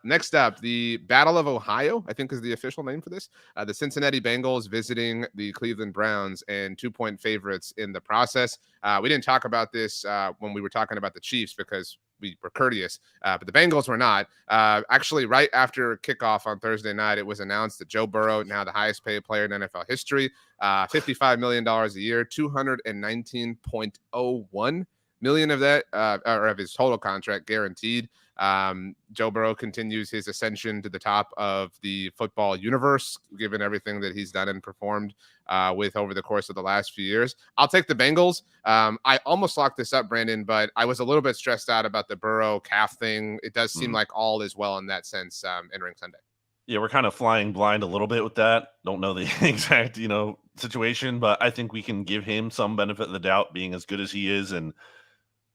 Next up, the Battle of Ohio, I think is the official name for this. The Cincinnati Bengals visiting the Cleveland Browns and 2-point favorites in the process. We didn't talk about this when we were talking about the Chiefs because we were courteous, but the Bengals were not. Actually, right after kickoff on Thursday night, it was announced that Joe Burrow, now the highest paid player in NFL history, $55 million a year, $219.01 million of that, or of his total contract guaranteed. Joe Burrow continues his ascension to the top of the football universe, given everything that he's done and performed with over the course of the last few years. I'll take the Bengals. I almost locked this up, Brandon, but I was a little bit stressed out about the Burrow calf thing. It does seem like all is well in that sense entering Sunday. Yeah, we're kind of flying blind a little bit with that. Don't know the exact, situation, but I think we can give him some benefit of the doubt being as good as he is, and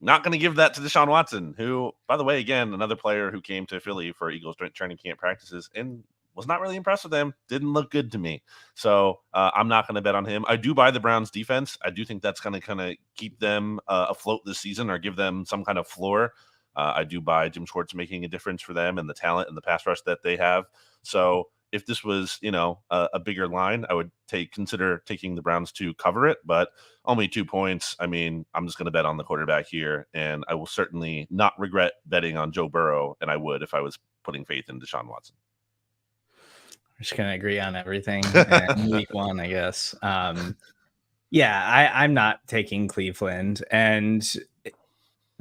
not going to give that to Deshaun Watson, who, by the way, again, another player who came to Philly for Eagles training camp practices and was not really impressed with them. Didn't look good to me. So I'm not going to bet on him. I do buy the Browns defense. I do think that's going to kind of keep them afloat this season or give them some kind of floor. I do buy Jim Schwartz making a difference for them and the talent and the pass rush that they have. So if this was, a bigger line, I would consider taking the Browns to cover it, but only 2 points. I mean, I'm just going to bet on the quarterback here, and I will certainly not regret betting on Joe Burrow, and I would if I was putting faith in Deshaun Watson. We're just going to agree on everything in week one, I guess. I'm not taking Cleveland, and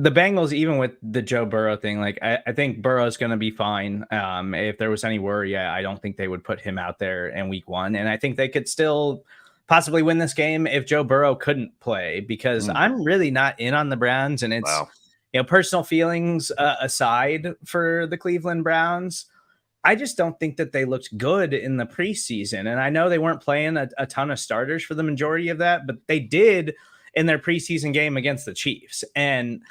the Bengals, even with the Joe Burrow thing, like I think Burrow's going to be fine. If there was any worry, I don't think they would put him out there in week 1. And I think they could still possibly win this game if Joe Burrow couldn't play, because I'm really not in on the Browns. And it's, personal feelings aside for the Cleveland Browns. I just don't think that they looked good in the preseason. And I know they weren't playing a ton of starters for the majority of that, but they did in their preseason game against the Chiefs. And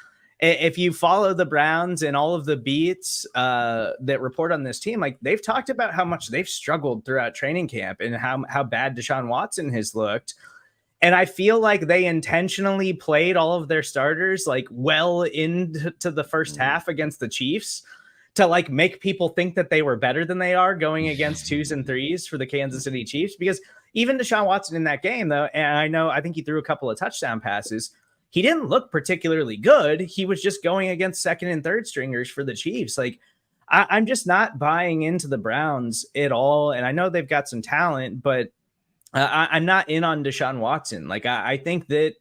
if you follow the Browns and all of the beats that report on this team, like they've talked about how much they've struggled throughout training camp and how bad Deshaun Watson has looked. And I feel like they intentionally played all of their starters like well into the first half against the Chiefs to like make people think that they were better than they are going against 2s and 3s for the Kansas City Chiefs. Because even Deshaun Watson in that game, though, and I think he threw a couple of touchdown passes, he didn't look particularly good. He was just going against second and third stringers for the Chiefs. Like, I'm just not buying into the Browns at all. And I know they've got some talent, but I'm not in on Deshaun Watson. Like, I think that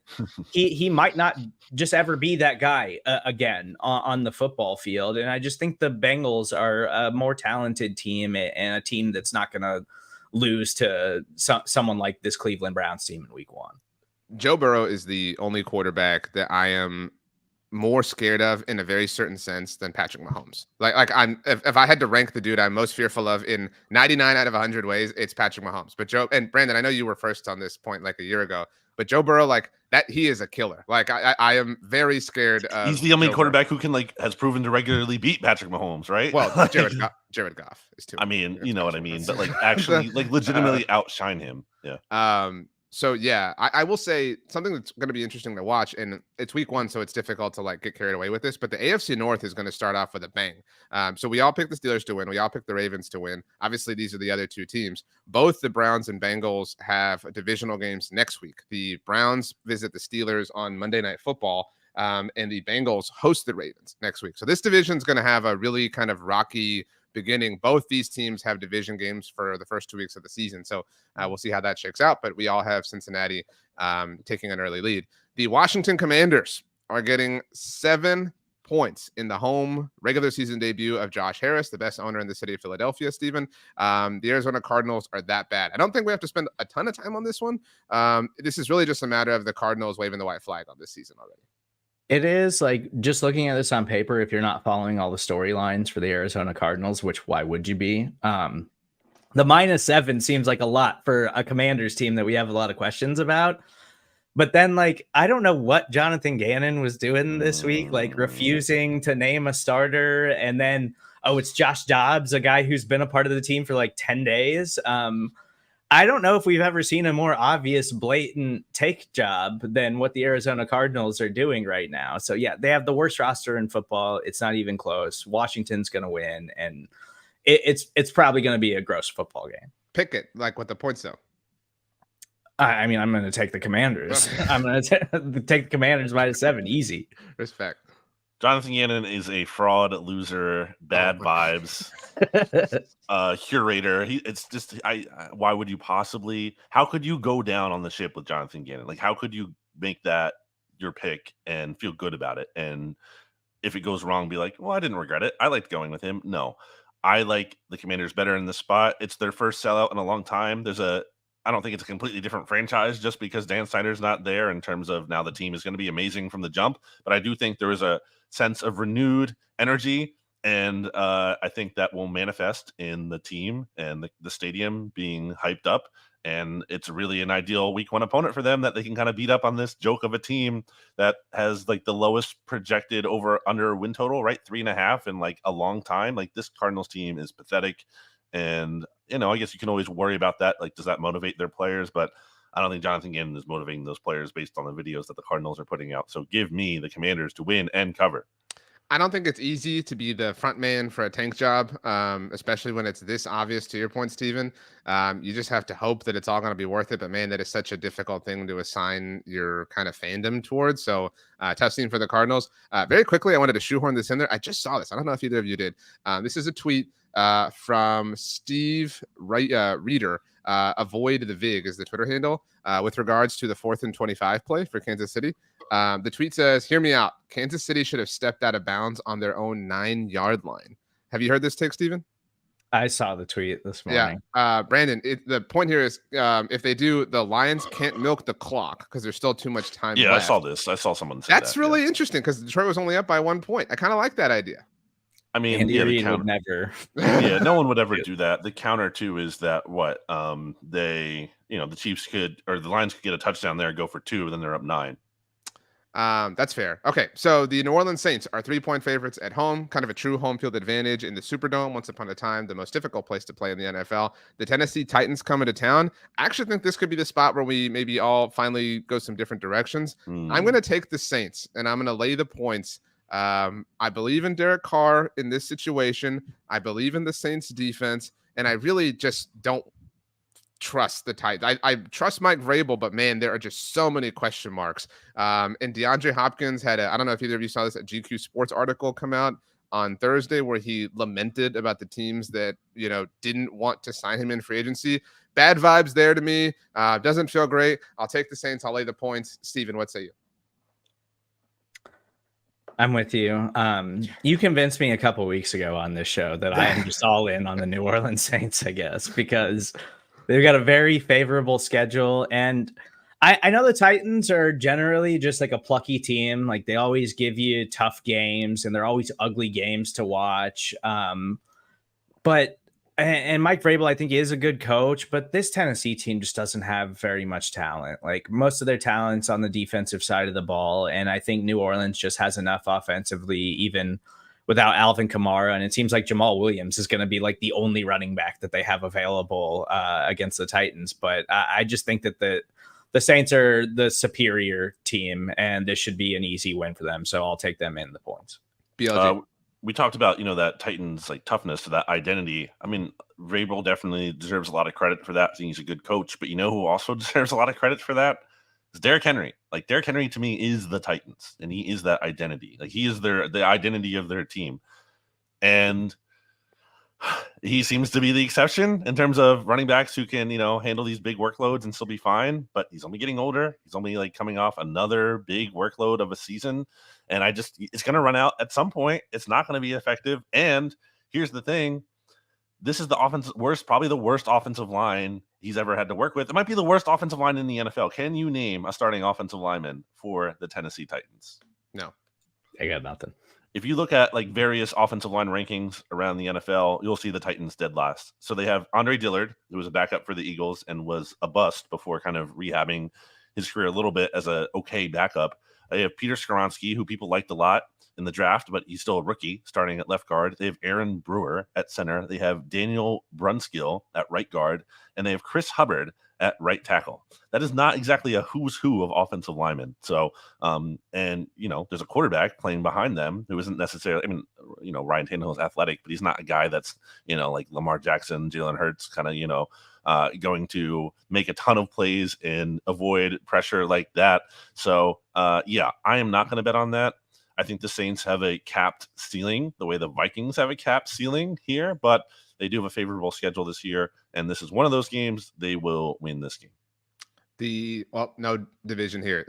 he might not just ever be that guy again on the football field. And I just think the Bengals are a more talented team and a team that's not going to lose to someone like this Cleveland Browns team in week 1. Joe Burrow is the only quarterback that I am more scared of in a very certain sense than Patrick Mahomes. Like I'm if I had to rank the dude I'm most fearful of in 99 out of 100 ways, it's Patrick Mahomes. But Joe and Brandon, I know you were first on this point like a year ago, but Joe Burrow, like that, he is a killer. Like I am very scared of He's the only Joe quarterback Burrow. who can has proven to regularly beat Patrick Mahomes, right? Well, Jared Goff is too. I mean, you know what I mean, but like actually like legitimately outshine him. Yeah. So yeah, I will say something that's going to be interesting to watch, and it's week 1, so it's difficult to like get carried away with this, but the AFC North is going to start off with a bang. So we all picked the Steelers to win. We all picked the Ravens to win. Obviously, these are the other 2 teams. Both the Browns and Bengals have divisional games next week. The Browns visit the Steelers on Monday Night Football, and the Bengals host the Ravens next week. So this division is going to have a really kind of rocky beginning. Both these teams have division games for the first 2 weeks of the season. So we'll see how that shakes out. But we all have Cincinnati taking an early lead. The Washington Commanders are getting 7 points in the home regular season debut of Josh Harris, the best owner in the city of Philadelphia, Stephen. The Arizona Cardinals are that bad. I don't think we have to spend a ton of time on this one. This is really just a matter of the Cardinals waving the white flag on this season already. It is like just looking at this on paper, if you're not following all the storylines for the Arizona Cardinals, which why would you be? The -7 seems like a lot for a Commanders team that we have a lot of questions about. But then, like, I don't know what Jonathan Gannon was doing this week, like refusing to name a starter. And then, it's Josh Dobbs, a guy who's been a part of the team for like 10 days. I don't know if we've ever seen a more obvious, blatant take job than what the Arizona Cardinals are doing right now. So, yeah, they have the worst roster in football. It's not even close. Washington's going to win, and it's probably going to be a gross football game. Pick it, like with the points, though. I mean, I'm going to take the Commanders. I'm going to take the Commanders -7. Easy. Respect. Jonathan Gannon is a fraud, loser, bad vibes, curator. It's just, why would you possibly, how could you go down on the ship with Jonathan Gannon? Like, how could you make that your pick and feel good about it? And if it goes wrong, be like, well, I didn't regret it. I liked going with him. No, I like the Commanders better in this spot. It's their first sellout in a long time. I don't think it's a completely different franchise just because Dan Snyder's not there in terms of now the team is going to be amazing from the jump. But I do think there is a sense of renewed energy. And I think that will manifest in the team and the stadium being hyped up. And it's really an ideal week 1 opponent for them that they can kind of beat up on this joke of a team that has like the lowest projected over under win total, right? 3.5 in like a long time. Like this Cardinals team is pathetic. And, I guess you can always worry about that. Like, does that motivate their players? But I don't think Jonathan Gannon is motivating those players based on the videos that the Cardinals are putting out. So give me the Commanders to win and cover. I don't think it's easy to be the front man for a tank job, especially when it's this obvious, to your point, Steven. You just have to hope that it's all going to be worth it. But, man, that is such a difficult thing to assign your kind of fandom towards. So, tough scene for the Cardinals. Very quickly, I wanted to shoehorn this in there. I just saw this. I don't know if either of you did. This is a tweet from Steve Reader. Avoid the VIG is the Twitter handle with regards to the 4th and 25 play for Kansas City. The tweet says, "Hear me out. Kansas City should have stepped out of bounds on their own 9-yard line." Have you heard this take, Stephen? I saw the tweet this morning. Yeah, Brandon. The point here is, if they do, the Lions can't milk the clock because there's still too much time. Yeah, left. I saw this. I saw someone say That's really interesting because Detroit was only up by 1 point. I kind of like that idea. I mean, Andy Reid would never. Yeah, no one would ever do that. The counter too is that they, the Chiefs could, or the Lions could get a touchdown there, go for 2, and then they're up 9. That's fair. Okay, so the New Orleans Saints are 3-point favorites at home, kind of a true home field advantage in the Superdome. Once upon a time, the most difficult place to play in the NFL. The Tennessee Titans coming to town. I actually think this could be the spot where we maybe all finally go some different directions. I'm going to take the Saints, and I'm going to lay the points. I believe in Derek Carr in this situation. I believe in the Saints defense, and I really just don't trust the Titans. I trust Mike Vrabel, but man, there are just so many question marks. And DeAndre Hopkins had I don't know if either of you saw this, a GQ Sports article come out on Thursday where he lamented about the teams that, didn't want to sign him in free agency. Bad vibes there to me. Doesn't feel great. I'll take the Saints. I'll lay the points. Steven, what say you? I'm with you. You convinced me a couple weeks ago on this show that I am just all in on the New Orleans Saints, I guess, because they've got a very favorable schedule. And I know the Titans are generally just like a plucky team. Like they always give you tough games and they're always ugly games to watch. But Mike Vrabel, I think, is a good coach, but this Tennessee team just doesn't have very much talent. Like most of their talent's on the defensive side of the ball. And I think New Orleans just has enough offensively, even without Alvin Kamara. And it seems like Jamal Williams is going to be like the only running back that they have available against the Titans. But I just think that the Saints are the superior team and this should be an easy win for them. So I'll take them in the points. BLJ. We talked about, that Titans like toughness to that identity. I mean, Vrabel definitely deserves a lot of credit for that. I think he's a good coach, but who also deserves a lot of credit for that is Derrick Henry. Like Derrick Henry to me is the Titans and he is that identity. Like he is the identity of their team. And he seems to be the exception in terms of running backs who can, handle these big workloads and still be fine, but he's only getting older. He's only like coming off another big workload of a season. And it's going to run out at some point. It's not going to be effective. And here's the thing. This is probably the worst offensive line he's ever had to work with. It might be the worst offensive line in the NFL. Can you name a starting offensive lineman for the Tennessee Titans? No. I got nothing. If you look at like various offensive line rankings around the NFL, you'll see the Titans dead last. So they have Andre Dillard, who was a backup for the Eagles and was a bust before kind of rehabbing his career a little bit as a okay backup. They have Peter Skoronski, who people liked a lot in the draft, but he's still a rookie starting at left guard. They have Aaron Brewer at center. They have Daniel Brunskill at right guard, and they have Chris Hubbard at right tackle. That is not exactly a who's who of offensive linemen. So, there's a quarterback playing behind them who isn't necessarily, Ryan Tannehill is athletic, but he's not a guy that's, like Lamar Jackson, Jalen Hurts kind of, going to make a ton of plays and avoid pressure like that. So, I am not going to bet on that. I think the Saints have a capped ceiling the way the Vikings have a capped ceiling here, but they do have a favorable schedule this year, and this is one of those games they will win this game. No division here.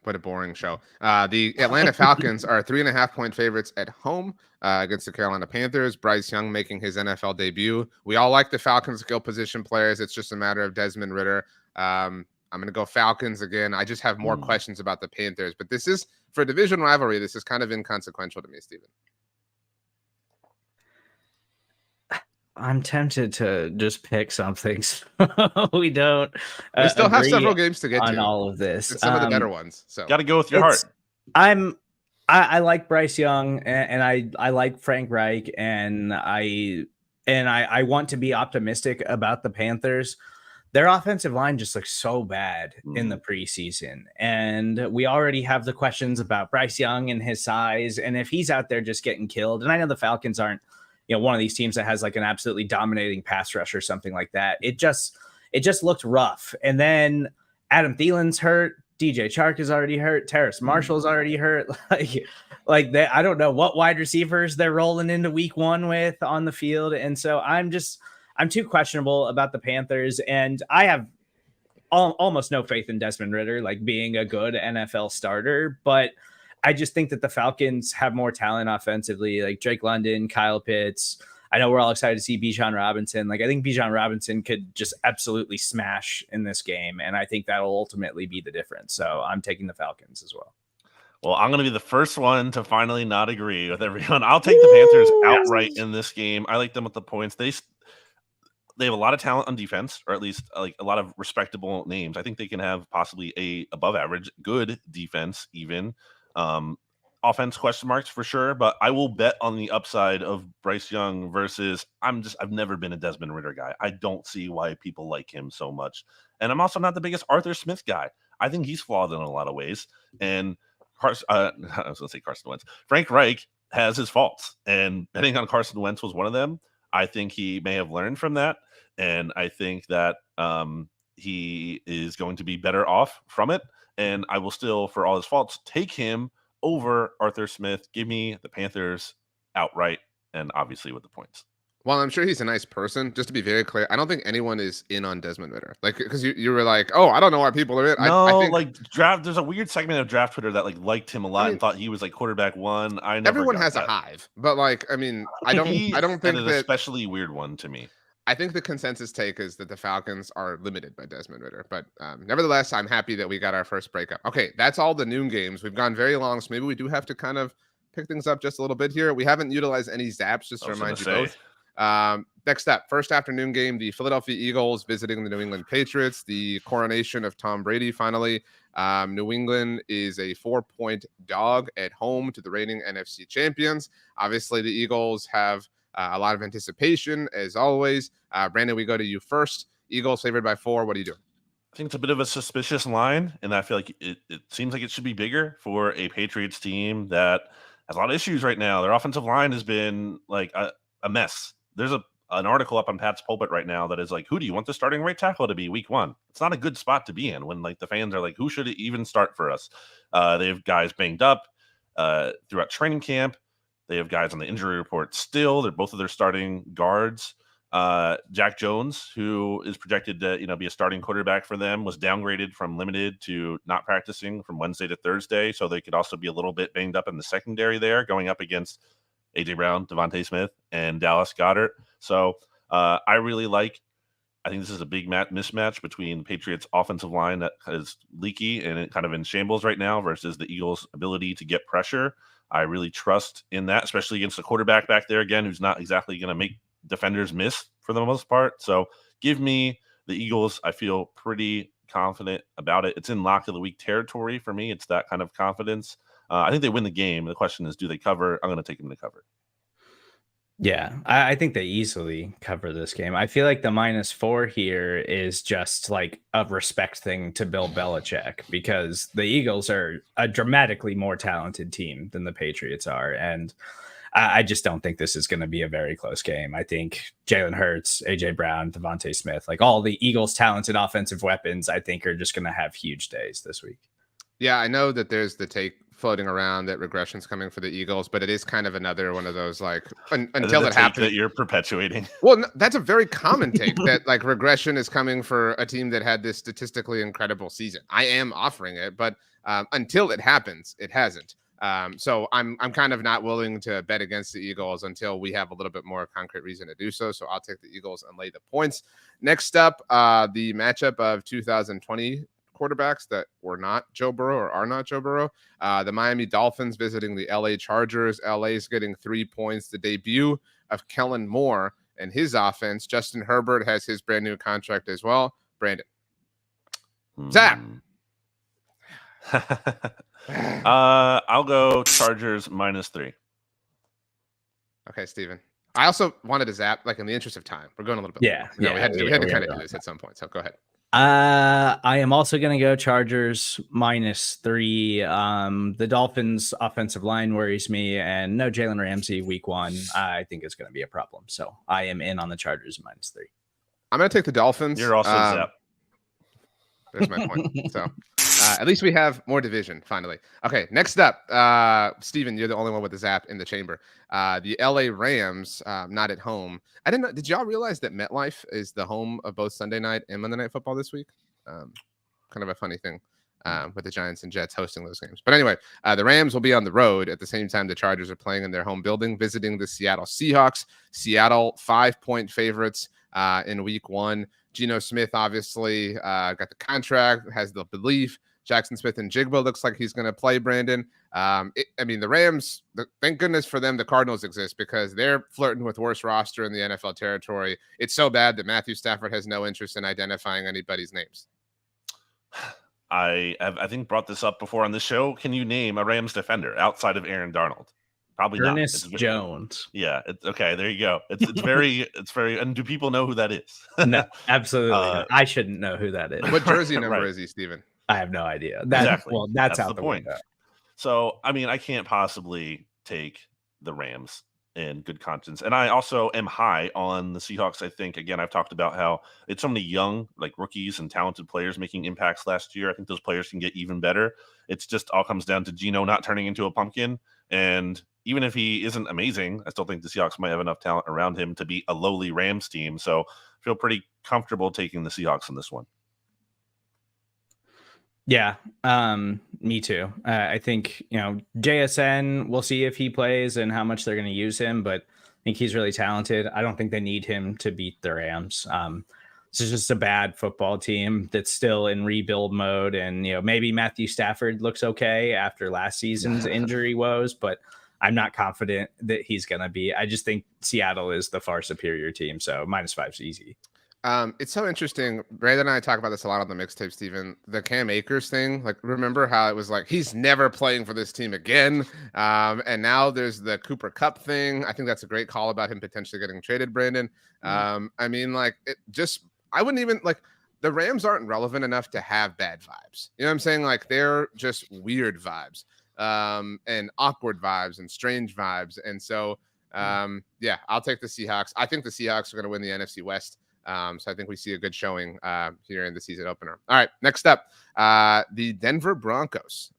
What a boring show. The Atlanta Falcons are 3.5-point favorites at home against the Carolina Panthers. Bryce Young making his NFL debut. We all like the Falcons skill position players. It's just a matter of Desmond Ridder. I'm going to go Falcons again. I just have more questions about the Panthers, but this is, for a division rivalry, this is kind of inconsequential to me, Steven. I'm tempted to just pick something. So we don't. We still have several games to get on to all of this. It's some of the better ones. So got to go with your heart. I like Bryce Young and I like Frank Reich and I want to be optimistic about the Panthers. Their offensive line just looks so bad in the preseason. And we already have the questions about Bryce Young and his size. And if he's out there just getting killed, and I know the Falcons aren't, one of these teams that has like an absolutely dominating pass rush or something like that. It just looked rough. And then Adam Thielen's hurt. DJ Chark is already hurt. Terrace Marshall's already hurt. I don't know what wide receivers they're rolling into week 1 with on the field. And so I'm too questionable about the Panthers. And I have almost no faith in Desmond Ridder, like being a good NFL starter. But I just think that the Falcons have more talent offensively, like Drake London, Kyle Pitts. I know we're all excited to see Bijan Robinson. Like, I think Bijan Robinson could just absolutely smash in this game. And I think that'll ultimately be the difference. So I'm taking the Falcons as well. Well, I'm going to be the first one to finally not agree with everyone. I'll take the Panthers outright in this game. I like them with the points. They have a lot of talent on defense, or at least like a lot of respectable names. I think they can have possibly a above average good defense even. Offense question marks for sure, but I will bet on the upside of Bryce Young versus I've never been a Desmond Ridder guy. I don't see why people like him so much. And I'm also not the biggest Arthur Smith guy. I think he's flawed in a lot of ways. And I was going to say Carson Wentz. Frank Reich has his faults, and betting on Carson Wentz was one of them. I think he may have learned from that, and I think that he is going to be better off from it. And I will still, for all his faults, take him over Arthur Smith. Give me the Panthers outright, and obviously with the points. Well, I'm sure he's a nice person. Just to be very clear, I don't think anyone is in on Desmond Ridder. Like, because you were like, oh, I don't know why people are in. No, I think like draft. There's a weird segment of draft Twitter that like liked him a lot and thought he was like quarterback one. I never. Everyone has a hive, but like, I mean, I don't think an that especially weird one to me. I think the consensus take is that the Falcons are limited by Desmond Ridder, but nevertheless, I'm happy that we got our first breakup. Okay, that's all the noon games. We've gone very long, so maybe we do have to kind of pick things up just a little bit here. We haven't utilized any zaps, just to remind you both. Next up, first afternoon game, the Philadelphia Eagles visiting the New England Patriots, the coronation of Tom Brady finally. New England is a 4-point dog at home to the reigning NFC champions. Obviously, the Eagles have a lot of anticipation, as always. Brandon, we go to you first. Eagles favored by 4. What are you doing? I think it's a bit of a suspicious line, and I feel like it seems like it should be bigger for a Patriots team that has a lot of issues right now. Their offensive line has been like a mess. There's an article up on Pat's Pulpit right now that is like, who do you want the starting right tackle to be week 1? It's not a good spot to be in when like the fans are like, who should it even start for us? They have guys banged up throughout training camp. They have guys on the injury report still. They're both of their starting guards. Jack Jones, who is projected to be a starting quarterback for them, was downgraded from limited to not practicing from Wednesday to Thursday. So they could also be a little bit banged up in the secondary there, going up against A.J. Brown, Devontae Smith, and Dallas Goedert. So I think this is a big mismatch between the Patriots' offensive line that is leaky and kind of in shambles right now versus the Eagles' ability to get pressure. I really trust in that, especially against the quarterback back there again, who's not exactly going to make defenders miss for the most part. So give me the Eagles. I feel pretty confident about it. It's in lock of the week territory for me. It's that kind of confidence. I think they win the game. The question is, do they cover? I'm going to take them to cover. Yeah, I think they easily cover this game. I feel like the -4 here is just like a respect thing to Bill Belichick, because the Eagles are a dramatically more talented team than the Patriots are. And I just don't think this is going to be a very close game. I think Jalen Hurts, A.J. Brown, Devontae Smith, like all the Eagles' talented offensive weapons, I think are just going to have huge days this week. Yeah, I know that there's the take floating around that regression's coming for the Eagles, but it is kind of another one of those like until it happens that you're perpetuating. Well, no, that's a very common take that like regression is coming for a team that had this statistically incredible season. I am offering it, but until it happens, it hasn't. So I'm kind of not willing to bet against the Eagles until we have a little bit more concrete reason to do so. So I'll take the Eagles and lay the points. Next up, the matchup of 2020 quarterbacks that were not Joe Burrow or are not Joe Burrow. The Miami Dolphins visiting the LA Chargers. LA's getting 3 points. The debut of Kellen Moore and his offense. Justin Herbert has his brand new contract as well. Brandon. Zach. I'll go Chargers -3. Okay, Steven. I also wanted to zap, like in the interest of time. We're going a little bit. Yeah. We had to kind of do this at some point. So go ahead. I am also going to go Chargers -3. The Dolphins offensive line worries me, and no Jalen Ramsey week 1, I think is going to be a problem. So I am in on the Chargers -3. I'm going to take the Dolphins. You're also zap. There's my point. So at least we have more division finally. Okay, next up, Steven, you're the only one with the zap in the chamber. The LA Rams, not at home. I didn't know. Did y'all realize that MetLife is the home of both Sunday night and Monday Night Football this week? Kind of a funny thing with the Giants and Jets hosting those games. But anyway, the Rams will be on the road at the same time the Chargers are playing in their home building, visiting the Seattle Seahawks. Seattle 5-point favorites in week 1. Geno Smith obviously got the contract, has the belief. Jackson Smith and Jigba looks like he's going to play, Brandon. The Rams, thank goodness for them, the Cardinals exist because they're flirting with worst roster in the NFL territory. It's so bad that Matthew Stafford has no interest in identifying anybody's names. I think brought this up before on the show. Can you name a Rams defender outside of Aaron Donald? Probably Ernest not. Jones. Yeah. Okay. There you go. It's very. And do people know who that is? No, absolutely. Not. I shouldn't know who that is. What jersey number is he, Steven? I have no idea. Exactly. Well, that's out the point. Window. So, I can't possibly take the Rams in good conscience. And I also am high on the Seahawks. I think, again, I've talked about how it's so many young, like rookies and talented players making impacts last year. I think those players can get even better. It's just all comes down to Geno not turning into a pumpkin. And even if he isn't amazing, I still think the Seahawks might have enough talent around him to beat a lowly Rams team. So I feel pretty comfortable taking the Seahawks in this one. Yeah, me too. I think, JSN, we'll see if he plays and how much they're going to use him, but I think he's really talented. I don't think they need him to beat the Rams. This is just a bad football team that's still in rebuild mode. And, maybe Matthew Stafford looks okay after last season's injury woes, but I'm not confident that he's going to be. I just think Seattle is the far superior team. So -5 is easy. It's so interesting. Brandon and I talk about this a lot on the mixtape, Steven. The Cam Akers thing. Like, remember how it was like, he's never playing for this team again. And now there's the Cooper Kupp thing. I think that's a great call about him potentially getting traded, Brandon. I wouldn't even the Rams aren't relevant enough to have bad vibes. You know what I'm saying? Like, they're just weird vibes and awkward vibes and strange vibes. And so, I'll take the Seahawks. I think the Seahawks are going to win the NFC West. So I think we see a good showing here in the season opener. All right, next up, the Denver Broncos.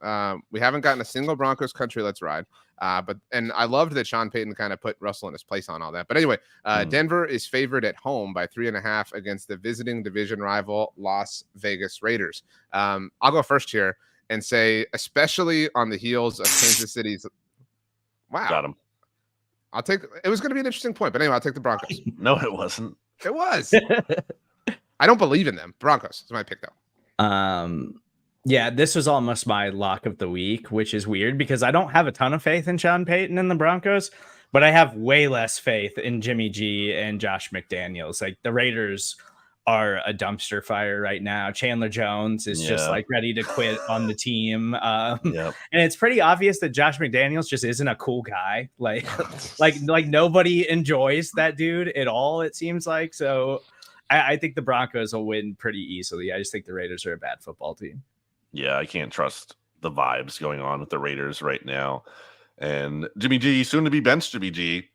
We haven't gotten a single Broncos country let's ride. And I loved that Sean Payton kind of put Russell in his place on all that. But anyway, Denver is favored at home by 3.5 against the visiting division rival Las Vegas Raiders. I'll go first here and say, especially on the heels of Kansas City's. Wow. Got him. It was going to be an interesting point, but anyway, I'll take the Broncos. No, it wasn't. It was. I don't believe in them. Broncos is my pick, though. This was almost my lock of the week, which is weird because I don't have a ton of faith in Sean Payton and the Broncos, but I have way less faith in Jimmy G and Josh McDaniels. Like, the Raiders are a dumpster fire right now. Chandler Jones is just ready to quit on the team. And it's pretty obvious that Josh McDaniels just isn't a cool guy. Like nobody enjoys that dude at all, it seems like. So I think the Broncos will win pretty easily. I just think the Raiders are a bad football team. Yeah, I can't trust the vibes going on with the Raiders right now. And Jimmy G, soon to be benched Jimmy G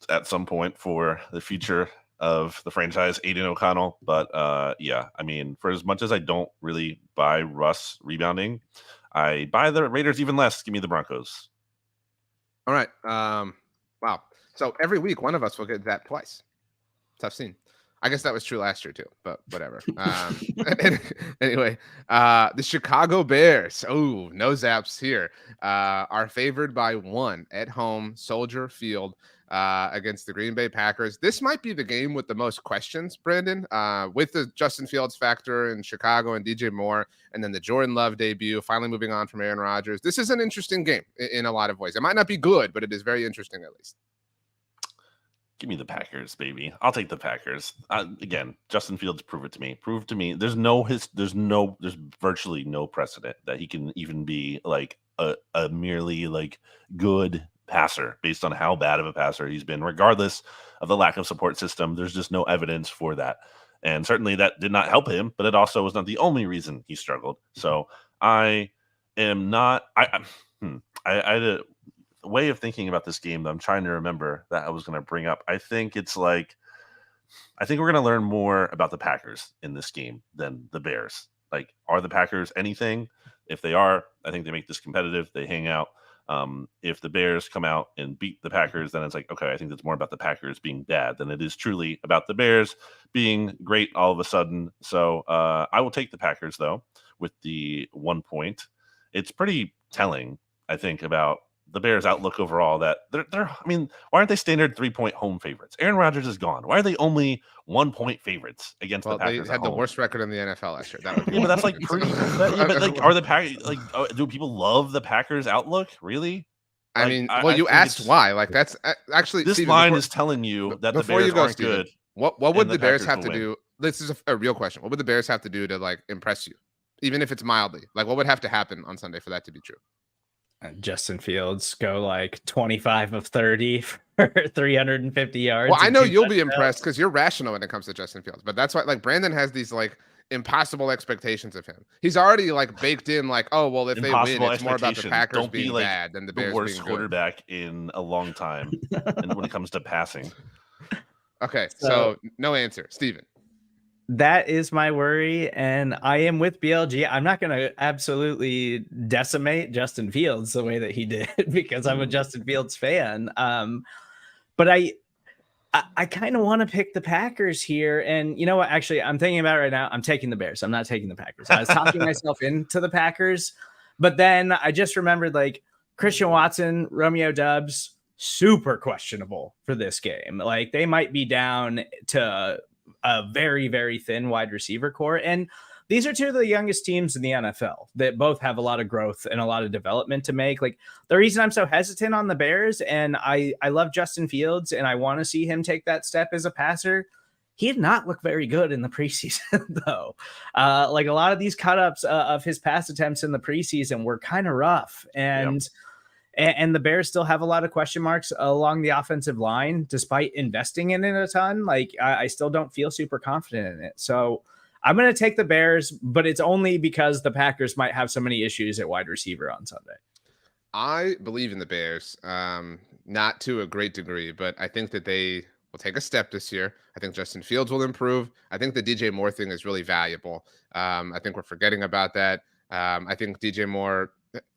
at some point for the future of the franchise, Aiden O'Connell. But for as much as I don't really buy Russ rebounding, I buy the Raiders even less. Give me the Broncos. All right. Wow. So every week, one of us will get that twice. Tough scene. I guess that was true last year too, but whatever. Anyway, the Chicago Bears. Oh, no zaps here. Are favored by 1 at home, Soldier Field, against the Green Bay Packers. This might be the game with the most questions, Brandon, with the Justin Fields factor in Chicago and DJ Moore, and then the Jordan Love debut, finally moving on from Aaron Rodgers. This is an interesting game in a lot of ways. It might not be good, but it is very interesting at least. Give me the Packers, baby. I'll take the Packers. Again, Justin Fields, prove it to me. Prove to me. There's virtually no precedent that he can even be like a merely like good passer based on how bad of a passer he's been, regardless of the lack of support system. There's just no evidence for that. And certainly that did not help him, but it also was not the only reason he struggled. So I am not, I had a way of thinking about this game that I'm trying to remember that I was going to bring up. I think we're going to learn more about the Packers in this game than the Bears. Like, are the Packers anything? If they are, I think they make this competitive. They hang out. If the Bears come out and beat the Packers, then it's like, okay, I think it's more about the Packers being bad than it is truly about the Bears being great all of a sudden. So I will take the Packers, though, with the 1 point. It's pretty telling, I think, about the Bears' outlook overall that they're I mean, why aren't they standard 3-point home favorites? Aaron Rodgers is gone. Why are they only 1 point favorites against the Packers? They had the worst record in the NFL last year. That would be yeah, but that's like pretty. But like, are the Packers like? Do people love the Packers' outlook? Really? I Like, mean, well, you asked why. Like, that's actually this Steven, line is telling you that the Bears aren't Steven, good. What would the Bears Packers have will to win. do? This is a real question. What would the Bears have to do to like impress you, even if it's mildly? Like, what would have to happen on Sunday for that to be true? Justin Fields go like 25 of 30 for 350 yards. Well, I know you'll be impressed because you're rational when it comes to Justin Fields, but that's why like Brandon has these like impossible expectations of him. He's already like baked in like, oh well, if they win, it's more about the Packers being like bad than the Bears worst being quarterback in a long time. And when it comes to passing, okay, so no answer, Steven. That is my worry, and I am with BLG. I'm not going to absolutely decimate Justin Fields the way that he did because I'm a Justin Fields fan. But I kind of want to pick the Packers here. And you know what? Actually, I'm thinking about it right now. I'm taking the Bears. I'm not taking the Packers. I was talking myself into the Packers, but then I just remembered like Christian Watson, Romeo Doubs, super questionable for this game. Like they might be down to a very, very thin wide receiver core. And these are two of the youngest teams in the NFL that both have a lot of growth and a lot of development to make. Like the reason I'm so hesitant on the Bears, and I love Justin Fields and I want to see him take that step as a passer. He did not look very good in the preseason though. Like a lot of these cut-ups of his pass attempts in the preseason were kind of rough. And the Bears still have a lot of question marks along the offensive line, despite investing in it a ton. Like I still don't feel super confident in it. So I'm going to take the Bears, but it's only because the Packers might have so many issues at wide receiver on Sunday. I believe in the Bears, not to a great degree, but I think that they will take a step this year. I think Justin Fields will improve. I think the DJ Moore thing is really valuable. I think we're forgetting about that. I think DJ Moore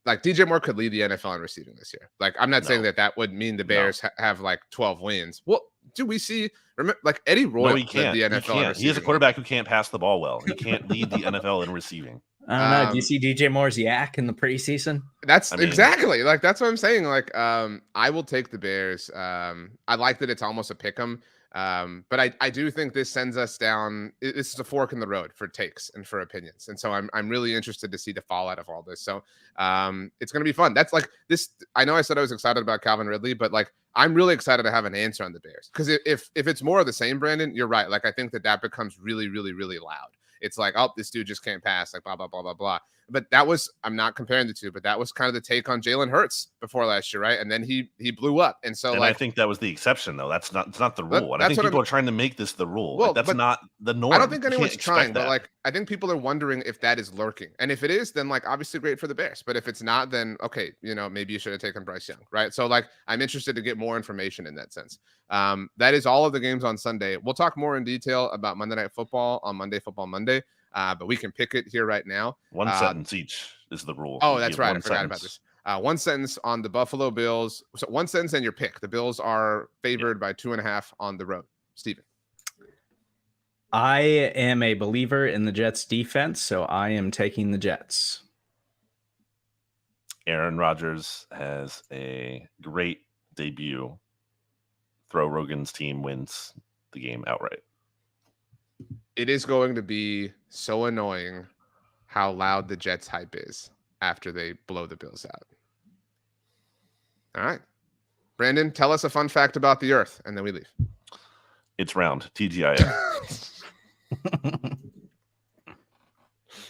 could lead the NFL in receiving this year. Like, I'm not saying that would mean the Bears have like 12 wins. Well, do we see, remember, like Eddie Royal? No, he can't. The NFL he is a quarterback who can't pass the ball well. He can't lead the NFL in receiving. I don't know. Do you see DJ Moore's yak in the preseason? Exactly. Like, that's what I'm saying. Like, I will take the Bears. I like that it's almost a pick 'em. But I do think this sends us down. This is a fork in the road for takes and for opinions. And so I'm really interested to see the fallout of all this. So it's going to be fun. That's like this. I know I said I was excited about Calvin Ridley, but like I'm really excited to have an answer on the Bears because if it's more of the same, Brandon, you're right. Like I think that becomes really, really, really loud. It's like, oh, this dude just can't pass, like blah, blah, blah, blah, blah. But that was, I'm not comparing the two, but that was kind of the take on Jalen Hurts before last year, right? And then he blew up. And so I think that was the exception, though. It's not the rule. And I think people are trying to make this the rule. Well, like, that's not the norm. I don't think anyone's trying, but like I think people are wondering if that is lurking. And if it is, then like obviously great for the Bears. But if it's not, then okay, maybe you should have taken Bryce Young, right? So like I'm interested to get more information in that sense. That is all of the games on Sunday. We'll talk more in detail about Monday Night Football on Monday Football Monday. But we can pick it here right now. One sentence each is the rule. Oh, that's right. I forgot about this. One sentence on the Buffalo Bills. So one sentence and your pick. The Bills are favored by 2.5 on the road. Steven. I am a believer in the Jets defense, so I am taking the Jets. Aaron Rodgers has a great debut. Throw Rogan's team wins the game outright. It is going to be so annoying how loud the Jets hype is after they blow the Bills out. All right. Brandon, tell us a fun fact about the Earth, and then we leave. It's round. TGIF.